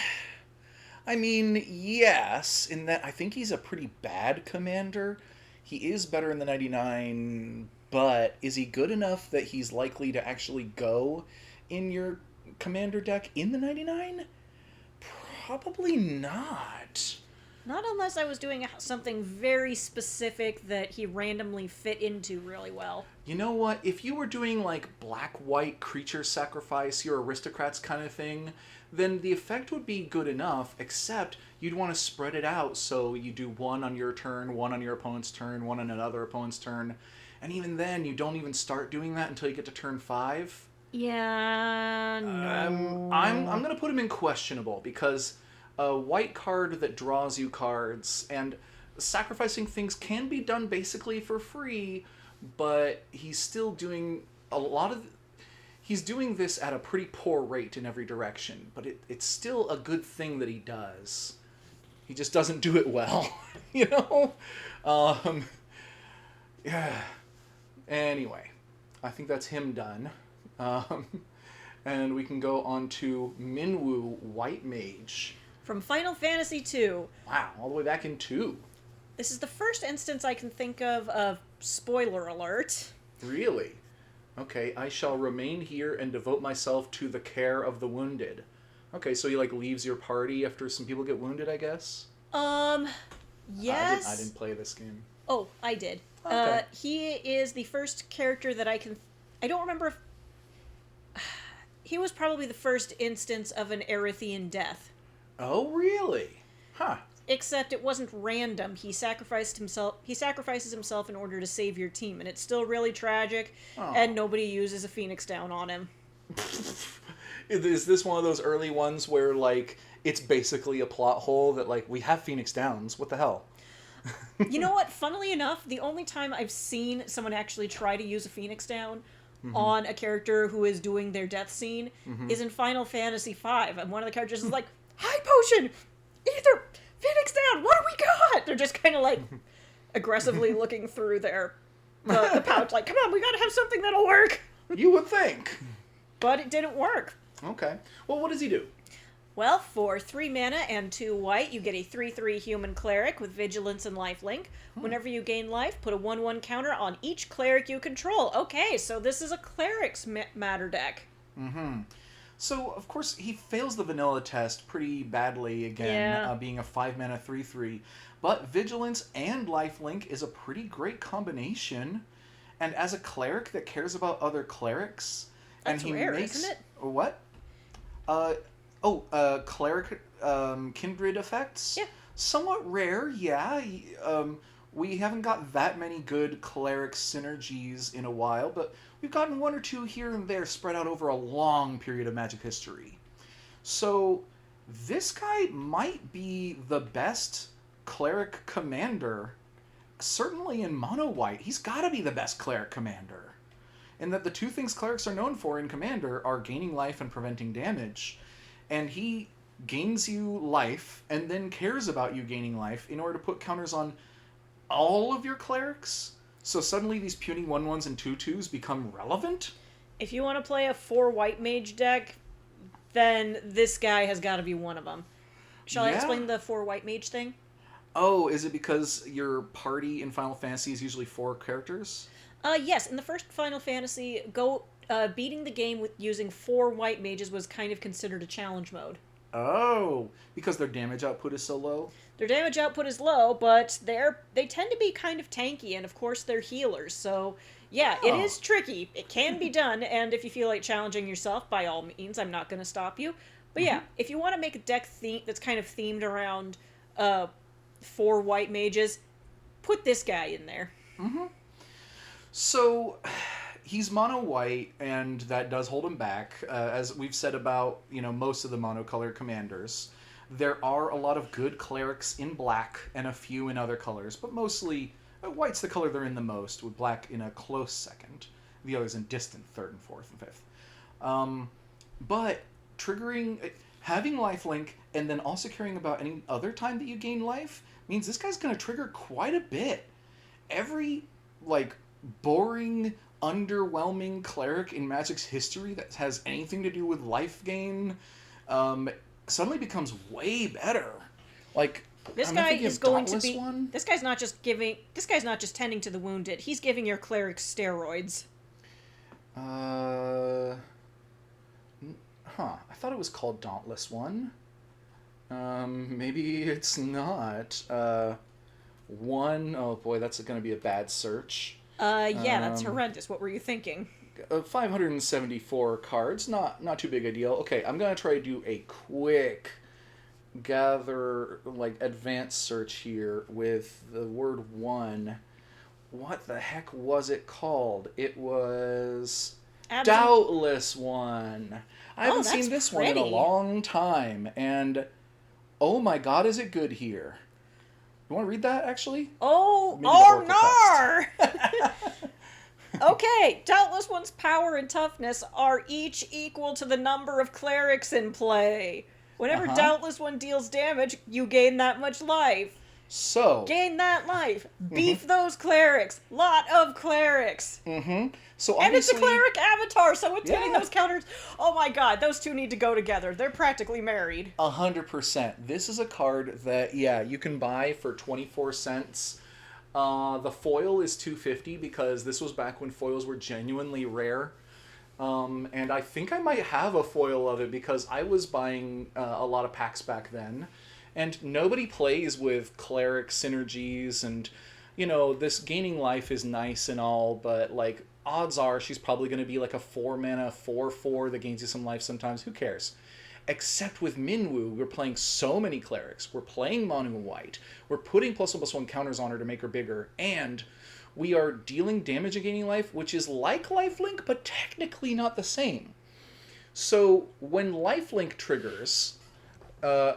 Speaker 1: I mean, yes, in that I think he's a pretty bad commander. He is better in the 99, but is he good enough that he's likely to actually go in your commander deck in the 99? Probably not.
Speaker 2: Not unless I was doing something very specific that he randomly fit into really well.
Speaker 1: You know what? If you were doing like black-white creature sacrifice, your aristocrats kind of thing, then the effect would be good enough, except you'd want to spread it out so you do one on your turn, one on your opponent's turn, one on another opponent's turn. And even then, you don't even start doing that until you get to turn 5.
Speaker 2: Yeah,
Speaker 1: I'm
Speaker 2: no.
Speaker 1: gonna put him in questionable because a white card that draws you cards and sacrificing things can be done basically for free, but he's still doing a lot of. He's doing this at a pretty poor rate in every direction, but it's still a good thing that he does. He just doesn't do it well, you know. Um, yeah. Anyway, I think that's him done. Um, and we can go on to Minwoo White Mage.
Speaker 2: From Final Fantasy II.
Speaker 1: Wow, all the way back in 2.
Speaker 2: This is the first instance I can think of spoiler alert.
Speaker 1: Really? Okay, I shall remain here and devote myself to the care of the wounded. Okay, so he like leaves your party after some people get wounded, I guess?
Speaker 2: Yes.
Speaker 1: I didn't play this game.
Speaker 2: Oh, I did.
Speaker 1: Okay.
Speaker 2: He is the first character that I can. I don't remember if. He was probably the first instance of an Erythian death.
Speaker 1: Oh, really? Huh.
Speaker 2: Except it wasn't random. He sacrificed himself. He sacrifices himself in order to save your team, and it's still really tragic.
Speaker 1: Oh.
Speaker 2: And nobody uses a Phoenix Down on him.
Speaker 1: Is this one of those early ones where, like, it's basically a plot hole that, like, we have Phoenix Downs? What the hell?
Speaker 2: You know what? Funnily enough, the only time I've seen someone actually try to use a Phoenix Down on a character who is doing their death scene is in Final Fantasy V. And one of the characters is like, "High potion! Ether! Phoenix Down! What do we got?" They're just kind of like aggressively looking through the pouch like, "Come on, we gotta have something that'll work."
Speaker 1: You would think.
Speaker 2: But it didn't work.
Speaker 1: Okay. Well, what does he do?
Speaker 2: Well, for 3 mana and 2 white, you get a 3/3 human cleric with vigilance and lifelink. Whenever you gain life, put a 1/1 counter on each cleric you control. Okay, so this is a cleric's matter deck.
Speaker 1: So, of course, he fails the vanilla test pretty badly again,
Speaker 2: Yeah.
Speaker 1: being a 5 mana 3/3. But Vigilance and Lifelink is a pretty great combination. And as a cleric that cares about other clerics,
Speaker 2: That's
Speaker 1: and he
Speaker 2: rare,
Speaker 1: makes
Speaker 2: isn't it?
Speaker 1: what? Cleric kindred effects.
Speaker 2: Yeah.
Speaker 1: Somewhat rare, yeah. We haven't got that many good cleric synergies in a while, but we've gotten one or two here and there spread out over a long period of Magic history. So this guy might be the best cleric commander, certainly in mono white. He's got to be the best cleric commander. And that the two things clerics are known for in Commander are gaining life and preventing damage. And he gains you life and then cares about you gaining life in order to put counters on all of your clerics. So suddenly these puny 1/1s and 2/2s become relevant?
Speaker 2: If you want to play a 4 white mage deck, then this guy has got to be one of them. Shall I
Speaker 1: Yeah.
Speaker 2: explain the 4 white mage thing?
Speaker 1: Oh, is it because your party in Final Fantasy is usually 4 characters?
Speaker 2: Yes, in the first Final Fantasy, beating the game with using 4 white mages was kind of considered a challenge mode.
Speaker 1: Oh, because their damage output is so low?
Speaker 2: Their damage output is low, but they tend to be kind of tanky, and of course they're healers, so yeah, it
Speaker 1: Oh.
Speaker 2: is tricky. It can be done, and if you feel like challenging yourself, by all means, I'm not going to stop you. But yeah, if you want to make a deck that's kind of themed around 4 white mages, put this guy in there.
Speaker 1: So, he's mono white, and that does hold him back. As we've said about, most of the monocolor commanders, there are a lot of good clerics in black and a few in other colors, but mostly white's the color they're in the most, with black in a close second, the others in distant third and fourth and fifth. But having lifelink and then also caring about any other time that you gain life means this guy's going to trigger quite a bit. Every, boring, underwhelming cleric in Magic's history that has anything to do with life gain suddenly becomes way better.
Speaker 2: This
Speaker 1: I'm
Speaker 2: guy
Speaker 1: thinking
Speaker 2: is
Speaker 1: of
Speaker 2: going to
Speaker 1: Dauntless
Speaker 2: be.
Speaker 1: one.
Speaker 2: This guy's not just tending to the wounded. He's giving your cleric steroids.
Speaker 1: I thought it was called Dauntless one. Maybe it's not. One, oh boy, that's going to be a bad search.
Speaker 2: Yeah, that's
Speaker 1: Um,
Speaker 2: horrendous. What were you thinking?
Speaker 1: 574 cards, not too big a deal. Okay, I'm going to try to do a quick gather, like, advanced search here with the word one. What the heck was it called? It was
Speaker 2: Absent.
Speaker 1: Doubtless One. I
Speaker 2: Oh,
Speaker 1: haven't
Speaker 2: that's
Speaker 1: seen this one in a
Speaker 2: pretty.
Speaker 1: long time, and oh my god, is it good here? You want to read that, actually?
Speaker 2: Oh,
Speaker 1: Maybe the Oracle text.
Speaker 2: oh no! Okay, Doubtless One's power and toughness are each equal to the number of clerics in play. Whenever
Speaker 1: Uh-huh.
Speaker 2: Doubtless One deals damage, you gain that much life.
Speaker 1: So,
Speaker 2: Gain that life.
Speaker 1: mm-hmm,
Speaker 2: Beef those clerics. Lot of clerics.
Speaker 1: mm-hmm. So
Speaker 2: And it's a
Speaker 1: obviously,
Speaker 2: cleric avatar, so it's getting
Speaker 1: yeah,
Speaker 2: those counters. Oh my god, those two need to go together. They're practically married.
Speaker 1: 100%. This is a card that, yeah, you can buy for 24 cents. The foil is 250 because this was back when foils were genuinely rare. And I think I might have a foil of it because I was buying a lot of packs back then. And nobody plays with cleric synergies, and, this gaining life is nice and all, but, like, odds are she's probably going to be like a 4 mana 4/4 that gains you some life sometimes. Who cares? Except with Minwu, we're playing so many clerics. We're playing Mono White. We're putting +1/+1 counters on her to make her bigger. And we are dealing damage and gaining life, which is like lifelink, but technically not the same. So when lifelink triggers, uh,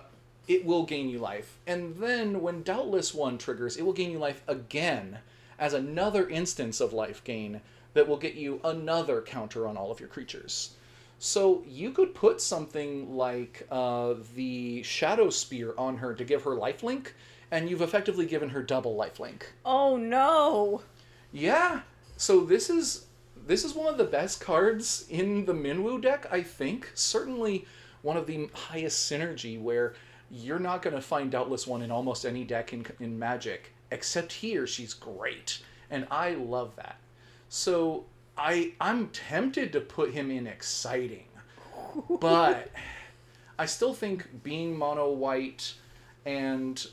Speaker 1: it will gain you life. And then when Doubtless One triggers, it will gain you life again as another instance of life gain that will get you another counter on all of your creatures. So you could put something like the Shadow Spear on her to give her lifelink, and you've effectively given her double lifelink.
Speaker 2: Oh no.
Speaker 1: Yeah. So this is one of the best cards in the Minwu deck, I think. Certainly one of the highest synergy where you're not going to find Doubtless One in almost any deck in Magic, except here she's great. And I love that. So I'm tempted to put him in exciting, but I still think being mono white and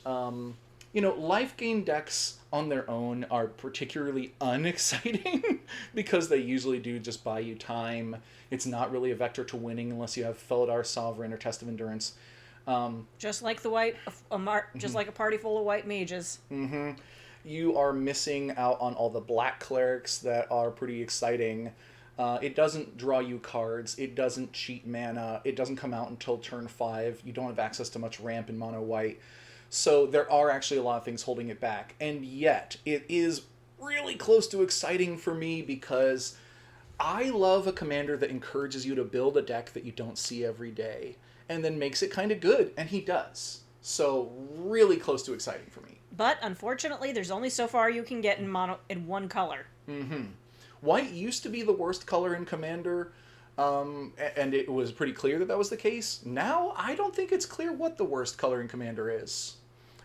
Speaker 1: life gain decks on their own are particularly unexciting because they usually do just buy you time. It's not really a vector to winning unless you have Felidar Sovereign or Test of Endurance.
Speaker 2: Just like just like a party full of white mages.
Speaker 1: Mm-hmm. You are missing out on all the black clerics that are pretty exciting. It doesn't draw you cards. It doesn't cheat mana. It doesn't come out until turn 5. You don't have access to much ramp in mono white. So there are actually a lot of things holding it back. And yet, it is really close to exciting for me because I love a commander that encourages you to build a deck that you don't see every day and then makes it kind of good. And he does. So really close to exciting for me.
Speaker 2: But unfortunately, there's only so far you can get in one color.
Speaker 1: Mm-hmm. White used to be the worst color in Commander, and it was pretty clear that was the case. Now, I don't think it's clear what the worst color in Commander is.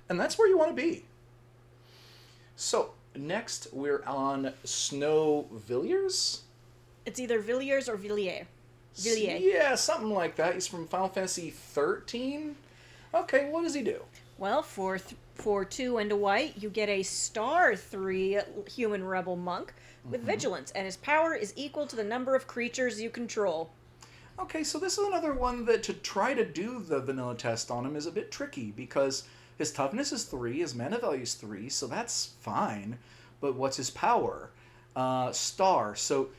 Speaker 1: And that's where you want to be. So, next we're on Snow Villiers?
Speaker 2: It's either Villiers or Villiers. Villiers.
Speaker 1: Yeah, something like that. He's from Final Fantasy 13. Okay, what does he do?
Speaker 2: Well, for 2 and a white, you get a star 3 human rebel monk with vigilance, and his power is equal to the number of creatures you control.
Speaker 1: Okay, so this is another one that to try to do the vanilla test on him is a bit tricky because his toughness is 3, his mana value is 3, so that's fine. But what's his power? Star. So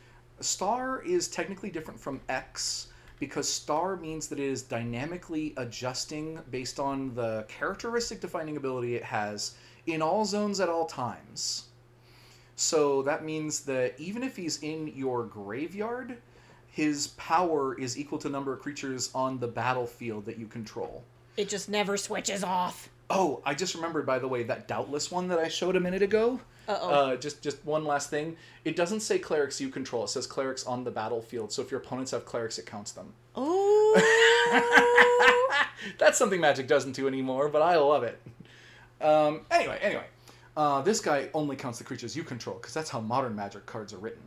Speaker 1: star is technically different from X because star means that it is dynamically adjusting based on the characteristic defining ability it has in all zones at all times. So that means that even if he's in your graveyard, his power is equal to the number of creatures on the battlefield that you control.
Speaker 2: It just never switches off.
Speaker 1: Oh, I just remembered, by the way, that Doubtless one that I showed a minute ago.
Speaker 2: Uh-oh.
Speaker 1: Just one last thing. It doesn't say clerics you control. It says clerics on the battlefield. So if your opponents have clerics, it counts them.
Speaker 2: Oh.
Speaker 1: That's something Magic doesn't do anymore, but I love it. Anyway. This guy only counts the creatures you control, because that's how modern Magic cards are written.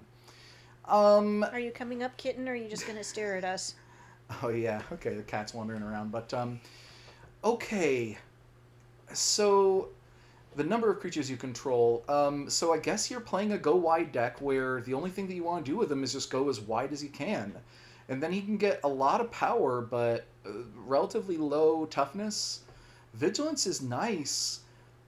Speaker 2: Are you coming up, kitten, or are you just going to stare at us?
Speaker 1: Oh, yeah. Okay, the cat's wandering around. But Okay, so the number of creatures you control. So I guess you're playing a go wide deck where the only thing that you want to do with him is just go as wide as you can. And then he can get a lot of power, but relatively low toughness. Vigilance is nice,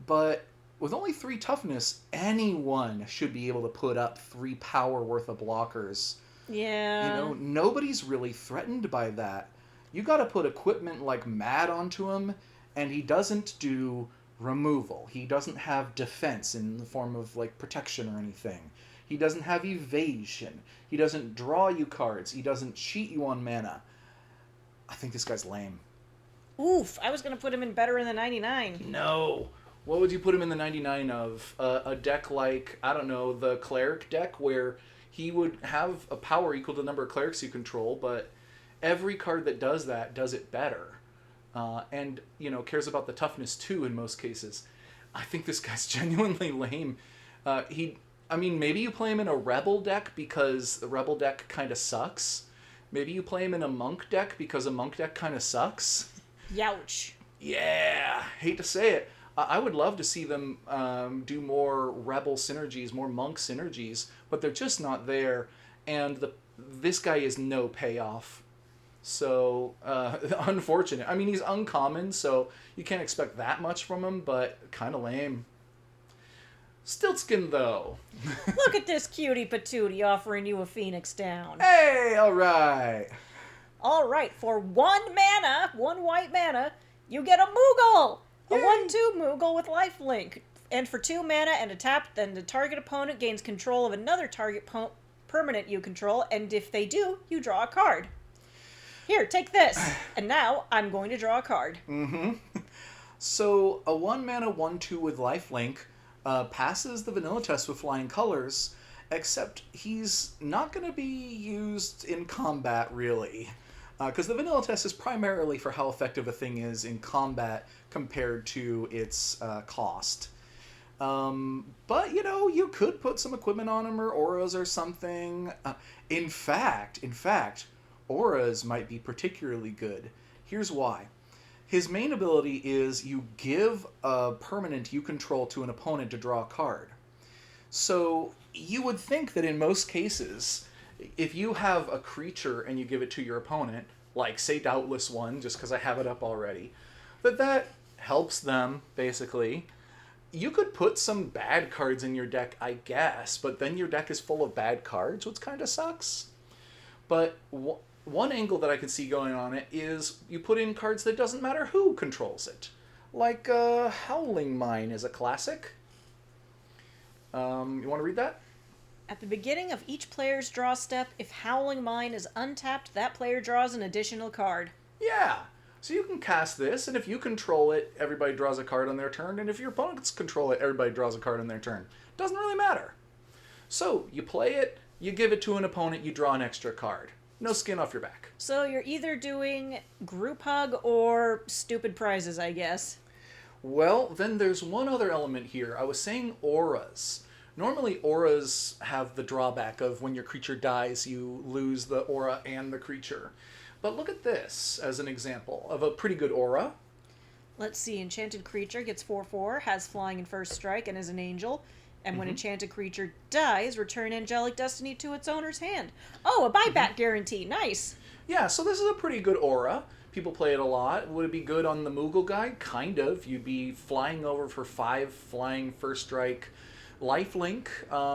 Speaker 1: but with only 3 toughness, anyone should be able to put up 3 power worth of blockers.
Speaker 2: Yeah.
Speaker 1: Nobody's really threatened by that. You got to put equipment like Mad onto him, and he doesn't do removal. He doesn't have defense in the form of like protection or anything. He doesn't have evasion. He doesn't draw you cards. He doesn't cheat you on mana. I think this guy's lame.
Speaker 2: Oof, I was going to put him in better in the 99.
Speaker 1: No. What would you put him in the 99 of? A deck like, I don't know, the Cleric deck where he would have a power equal to the number of clerics you control, but every card that does that does it better. And, cares about the toughness too in most cases. I think this guy's genuinely lame. Maybe you play him in a Rebel deck because the Rebel deck kind of sucks. Maybe you play him in a Monk deck because a Monk deck kind of sucks.
Speaker 2: Youch.
Speaker 1: Yeah, hate to say it. I would love to see them do more Rebel synergies, more Monk synergies, but they're just not there. And this guy is no payoff. So, unfortunate. I mean, he's uncommon, so you can't expect that much from him, but kind of lame. Stiltskin, though.
Speaker 2: Look at this cutie patootie offering you a Phoenix Down.
Speaker 1: Hey, alright.
Speaker 2: Alright, for 1 mana, 1 white mana, you get a Moogle! A
Speaker 1: Yay.
Speaker 2: 1/2 Moogle with lifelink. And for 2 mana and a tap, then the target opponent gains control of another target permanent you control, and if they do, you draw a card. Here, take this. And now I'm going to draw a card.
Speaker 1: Mm-hmm. So, a 1 mana 1/2 with lifelink passes the vanilla test with flying colors, except he's not going to be used in combat, really. Because the vanilla test is primarily for how effective a thing is in combat compared to its cost. But, you could put some equipment on him or auras or something. In fact, auras might be particularly good. Here's why. His main ability is you give a permanent you control to an opponent to draw a card. So you would think that in most cases, if you have a creature and you give it to your opponent, like say Doubtless One, just because I have it up already, that helps them, basically. You could put some bad cards in your deck, I guess, but then your deck is full of bad cards, which kind of sucks. But one angle that I can see going on it is you put in cards that doesn't matter who controls it. Like Howling Mine is a classic. You want to read that?
Speaker 2: At the beginning of each player's draw step, if Howling Mine is untapped, that player draws an additional card.
Speaker 1: Yeah. So you can cast this, and if you control it, everybody draws a card on their turn, and if your opponents control it, everybody draws a card on their turn. Doesn't really matter. So you play it, you give it to an opponent, you draw an extra card. No skin off your back.
Speaker 2: So you're either doing group hug or stupid prizes, I guess.
Speaker 1: Well, then there's one other element here. I was saying auras. Normally auras have the drawback of when your creature dies, you lose the aura and the creature. But look at this as an example of a pretty good aura.
Speaker 2: Let's see, enchanted creature gets 4/4, has flying and first strike, and is an angel. And when enchanted creature dies, return angelic destiny to its owner's hand. Oh, a buyback guarantee. Nice.
Speaker 1: Yeah, so this is a pretty good aura. People play it a lot. Would it be good on the Moogle guy? Kind of. You'd be flying over for 5 flying first strike lifelink,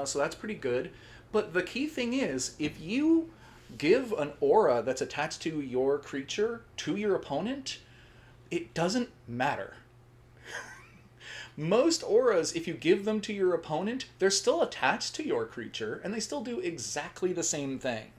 Speaker 1: so that's pretty good. But the key thing is, if you give an aura that's attached to your creature to your opponent, it doesn't matter. Most auras, if you give them to your opponent, they're still attached to your creature, and they still do exactly the same thing.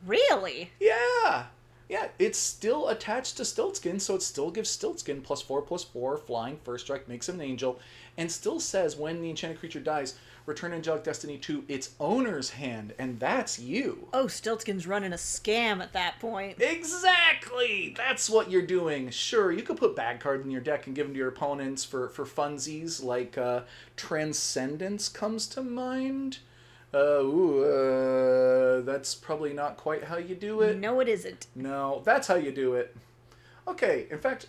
Speaker 2: Really?
Speaker 1: Yeah! Yeah, it's still attached to Stiltskin, so it still gives Stiltskin +4/+4, flying, first strike, makes him an angel, and still says when the enchanted creature dies, return angelic destiny to its owner's hand, and that's you.
Speaker 2: Oh, Stiltskin's running a scam at that point.
Speaker 1: Exactly! That's what you're doing. Sure, you could put bad cards in your deck and give them to your opponents for funsies, like Transcendence comes to mind. That's probably not quite how you do it.
Speaker 2: No, it isn't.
Speaker 1: No, that's how you do it. Okay, in fact,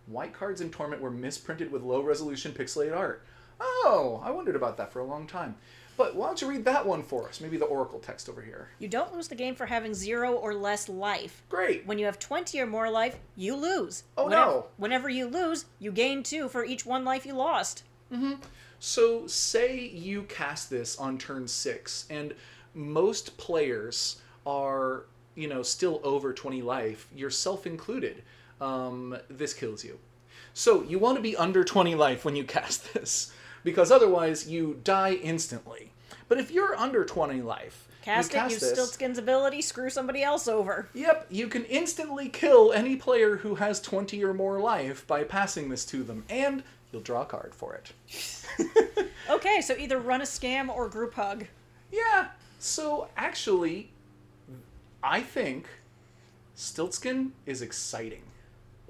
Speaker 1: white cards in Torment were misprinted with low-resolution pixelated art. Oh, I wondered about that for a long time. But why don't you read that one for us? Maybe the Oracle text over here.
Speaker 2: You don't lose the game for having 0 or less life.
Speaker 1: Great.
Speaker 2: When you have 20 or more life, you lose.
Speaker 1: Oh, no.
Speaker 2: Whenever you lose, you gain 2 for each 1 life you lost.
Speaker 1: So, say you cast this on turn 6, and most players are, still over 20 life, yourself included. This kills you. So, you want to be under 20 life when you cast this, because otherwise you die instantly. But if you're under 20 life,
Speaker 2: Cast it, use Stiltskin's ability, screw somebody else over.
Speaker 1: Yep, you can instantly kill any player who has 20 or more life by passing this to them, and you'll draw a card for it.
Speaker 2: Okay, so either run a scam or group hug.
Speaker 1: Yeah, so actually, I think Stiltskin is exciting.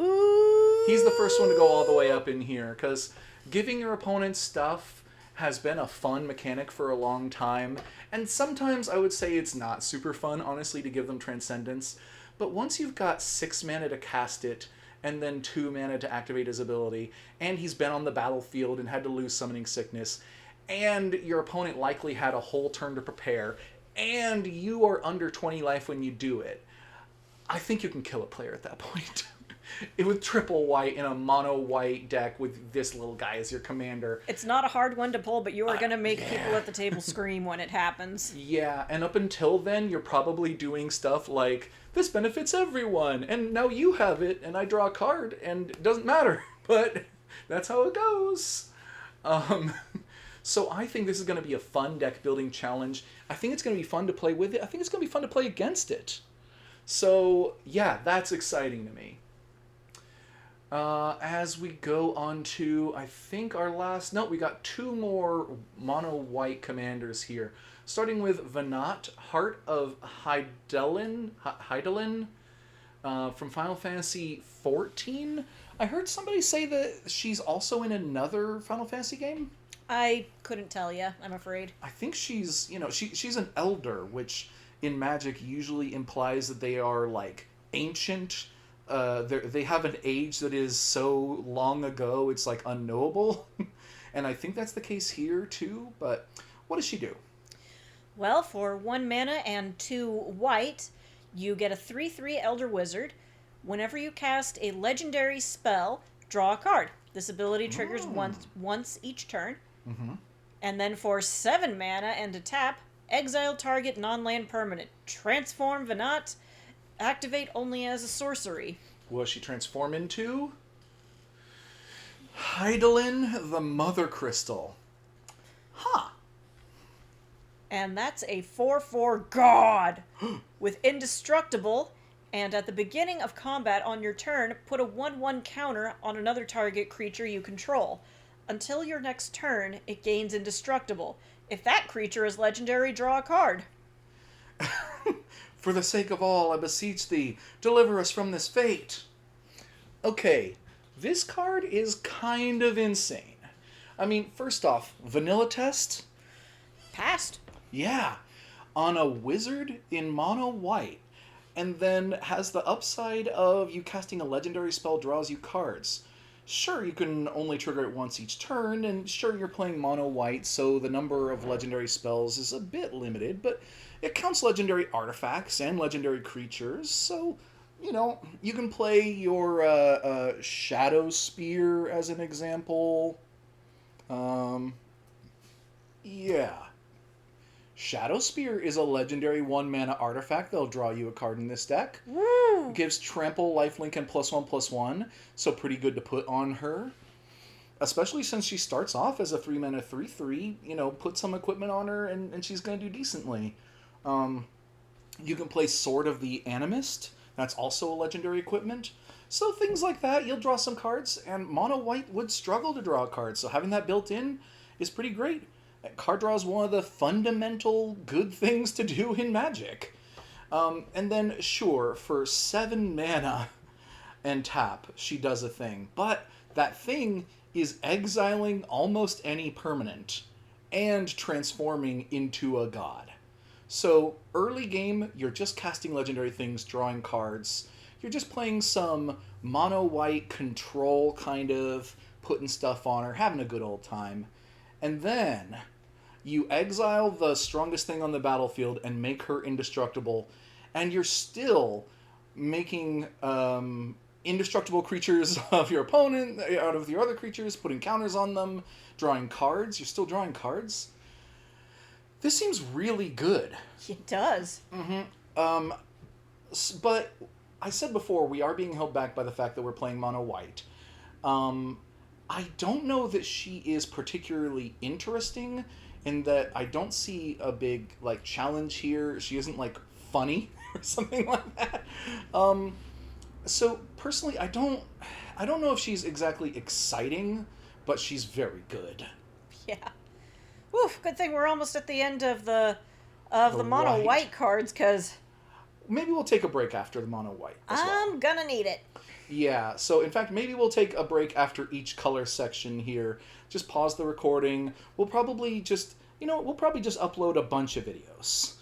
Speaker 2: Ooh.
Speaker 1: He's the first one to go all the way up in here, because giving your opponent stuff has been a fun mechanic for a long time, and sometimes I would say it's not super fun, honestly, to give them Transcendence, but once you've got 6 mana to cast it, and then 2 mana to activate his ability, and he's been on the battlefield and had to lose Summoning Sickness, and your opponent likely had a whole turn to prepare, and you are under 20 life when you do it, I think you can kill a player at that point. With triple white in a mono white deck with this little guy as your commander.
Speaker 2: It's not a hard one to pull, but you are going to make people at the table scream when it happens.
Speaker 1: Yeah, and up until then, you're probably doing stuff like, this benefits everyone, and now you have it, and I draw a card, and it doesn't matter. But that's how it goes. So I think this is going to be a fun deck building challenge. I think it's going to be fun to play with it. I think it's going to be fun to play against it. So, yeah, that's exciting to me. As we go on to, I think our last... No, we got 2 more mono-white commanders here. Starting with Venat, Heart of Hydaelyn from Final Fantasy XIV. I heard somebody say that she's also in another Final Fantasy game.
Speaker 2: I couldn't tell you, I'm afraid.
Speaker 1: I think she's, she's an elder, which in Magic usually implies that they are, like, ancient. They have an age that is so long ago, it's like unknowable. And I think that's the case here too, but what does she do?
Speaker 2: Well, for 1 mana and 2 white, you get a 3/3 Elder Wizard. Whenever you cast a legendary spell, draw a card. This ability triggers once each turn.
Speaker 1: Mm-hmm.
Speaker 2: And then for 7 mana and a tap, exile target non-land permanent. Transform Venat. Activate only as a sorcery.
Speaker 1: Will she transform into? Hydaelyn the Mother Crystal. Huh.
Speaker 2: And that's a 4/4 god with Indestructible. And at the beginning of combat on your turn, put a 1/1 counter on another target creature you control. Until your next turn, it gains Indestructible. If that creature is legendary, draw a card.
Speaker 1: For the sake of all, I beseech thee, deliver us from this fate. Okay, this card is kind of insane. I mean, first off, vanilla test?
Speaker 2: Passed.
Speaker 1: Yeah, on a wizard in mono white, and then has the upside of you casting a legendary spell draws you cards. Sure, you can only trigger it once each turn, and sure, you're playing mono white, so the number of legendary spells is a bit limited, but it counts legendary artifacts and legendary creatures, so, you can play your Shadow Spear as an example. Yeah. Shadow Spear is a legendary 1-mana artifact that'll draw you a card in this deck.
Speaker 2: Woo!
Speaker 1: Gives trample, lifelink, and +1/+1, so pretty good to put on her. Especially since she starts off as a 3-mana 3/3, put some equipment on her and she's going to do decently. You can play Sword of the Animist, that's also a legendary equipment. So things like that, you'll draw some cards, and mono white would struggle to draw a card, so having that built in is pretty great. Card draw is one of the fundamental good things to do in Magic. And then, sure, for 7 mana and tap, she does a thing. But that thing is exiling almost any permanent and transforming into a god. So, early game, you're just casting legendary things, drawing cards. You're just playing some mono white control, kind of putting stuff on her, having a good old time. And then you exile the strongest thing on the battlefield and make her indestructible, and you're still making indestructible creatures of your opponent out of your other creatures, putting counters on them, drawing cards. You're still drawing cards. This seems really good.
Speaker 2: It does.
Speaker 1: But I said before, we are being held back by the fact that we're playing mono white. I don't know that she is particularly interesting in that I don't see a big like challenge here. She isn't like funny or something like that. So personally, I don't know if she's exactly exciting, but she's very good.
Speaker 2: Yeah. Oof, good thing we're almost at the end of the mono white cards, because
Speaker 1: maybe we'll take a break after the mono white as well.
Speaker 2: I'm gonna need it.
Speaker 1: Yeah, so in fact, maybe we'll take a break after each color section here. Just pause the recording. We'll probably just upload a bunch of videos.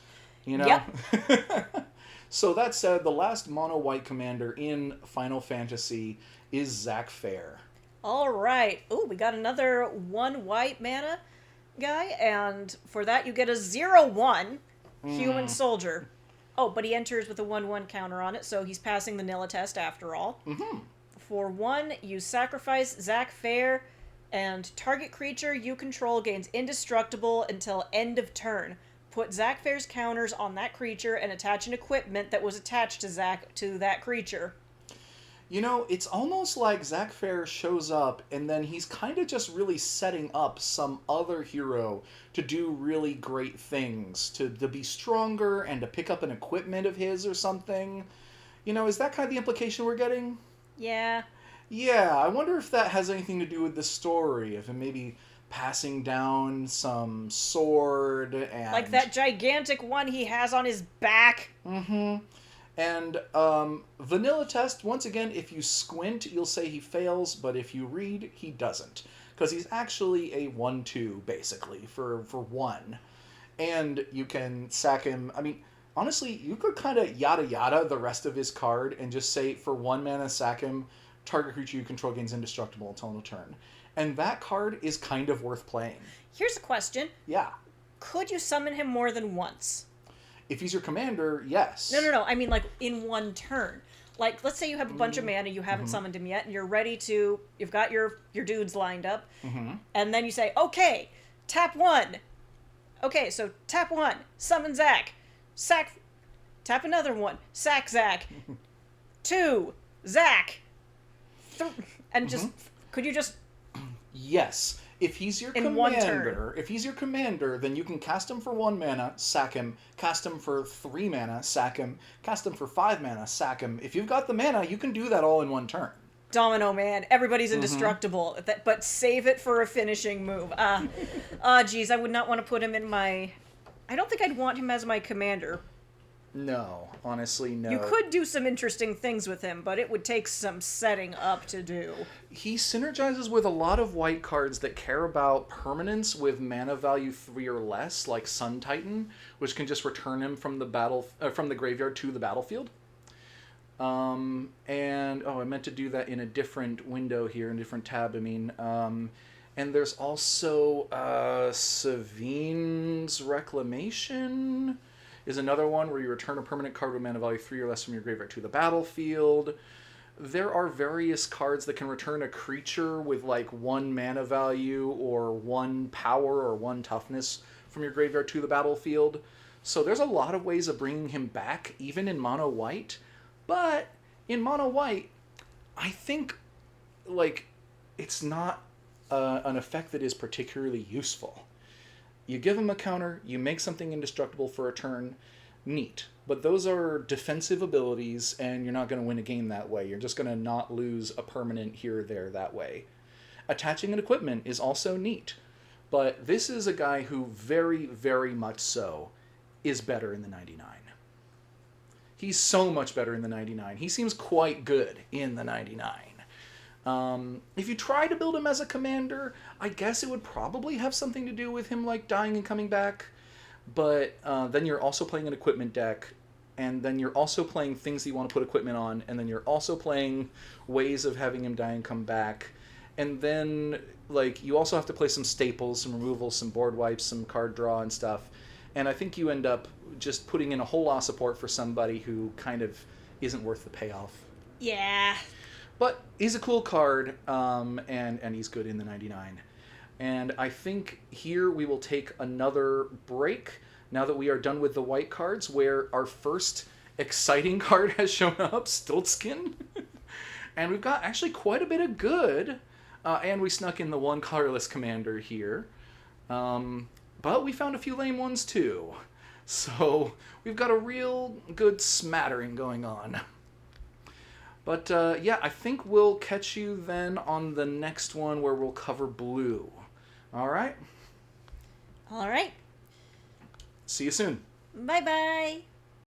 Speaker 1: You know?
Speaker 2: Yep.
Speaker 1: So that said, the last mono white commander in Final Fantasy is Zac Fair.
Speaker 2: All right. Ooh, we got another 1 white mana guy, and for that you get a 0/1 human soldier. Oh, but he enters with a 1/1 counter on it, so he's passing the Nilla test after all. For 1, you sacrifice Zac Fair, and target creature you control gains indestructible until end of turn. Put Zac Fair's counters on that creature and attach an equipment that was attached to that creature.
Speaker 1: You know, it's almost like Zac Fair shows up and then he's kind of just really setting up some other hero to do really great things, to be stronger and to pick up an equipment of his or something. You know, is that kind of the implication we're getting?
Speaker 2: Yeah.
Speaker 1: Yeah, I wonder if that has anything to do with the story, if it maybe passing down some sword and...
Speaker 2: Like that gigantic one he has on his back.
Speaker 1: And vanilla test, once again, if you squint, you'll say he fails, but if you read, he doesn't. Because he's actually a 1/2, basically, for 1. And you can sack him. I mean, honestly, you could kind of yada yada the rest of his card and just say, for 1 mana, sack him, target creature you control gains indestructible until end of turn. And that card is kind of worth playing.
Speaker 2: Here's a question.
Speaker 1: Yeah.
Speaker 2: Could you summon him more than once?
Speaker 1: If he's your commander, yes.
Speaker 2: No. I mean, like, in one turn. Like, let's say you have a bunch of mana, you haven't summoned him yet, and you're ready to... You've got your dudes lined up. And then you say, okay, tap 1. Okay, so tap 1. Summon Zac. Sack... Tap another one. Sack Zac. 2. Zac. And just... Could you just...
Speaker 1: Yes. If he's your commander, then you can cast him for 1 mana, sack him, cast him for 3 mana, sack him, cast him for 5 mana, sack him. If you've got the mana, you can do that all in 1 turn.
Speaker 2: Domino Man. Everybody's indestructible, but save it for a finishing move. Geez, I would not want to put him in my... I don't think I'd want him as my commander.
Speaker 1: No, honestly, no.
Speaker 2: You could do some interesting things with him, but it would take some setting up to do.
Speaker 1: He synergizes with a lot of white cards that care about permanence with mana value 3 or less, like Sun Titan, which can just return him from the graveyard to the battlefield. I meant to do that in a different window here, in a different tab. I mean, and there's also Savine's Reclamation. Is another one where you return a permanent card with mana value 3 or less from your graveyard to the battlefield. There are various cards that can return a creature with like 1 mana value or 1 power or 1 toughness from your graveyard to the battlefield. So there's a lot of ways of bringing him back, even in mono white. But in mono white, I think like it's not an effect that is particularly useful. You give him a counter, you make something indestructible for a turn, neat. But those are defensive abilities, and you're not going to win a game that way. You're just going to not lose a permanent here or there that way. Attaching an equipment is also neat. But this is a guy who very, very much so is better in the 99. He's so much better in the 99. He seems quite good in the 99. If you try to build him as a commander, I guess it would probably have something to do with him like dying and coming back. But then you're also playing an equipment deck. and then you're also playing things that you want to put equipment on, and then you're also playing ways of having him die and come back. And then, like, you also have to play some staples, some removals, some board wipes, some card draw and stuff. And I think you end up just putting in a whole lot of support for somebody who kind of isn't worth the payoff.
Speaker 2: Yeah.
Speaker 1: But he's a cool card, and he's good in the 99. And I think here we will take another break now that we are done with the white cards, where our first exciting card has shown up, Stiltskin. And we've got actually quite a bit of good. And we snuck in the one colorless commander here. But we found a few lame ones too. So we've got a real good smattering going on. But yeah, I think we'll catch you then on the next one where we'll cover blue. All right?
Speaker 2: All right.
Speaker 1: See you soon.
Speaker 2: Bye-bye.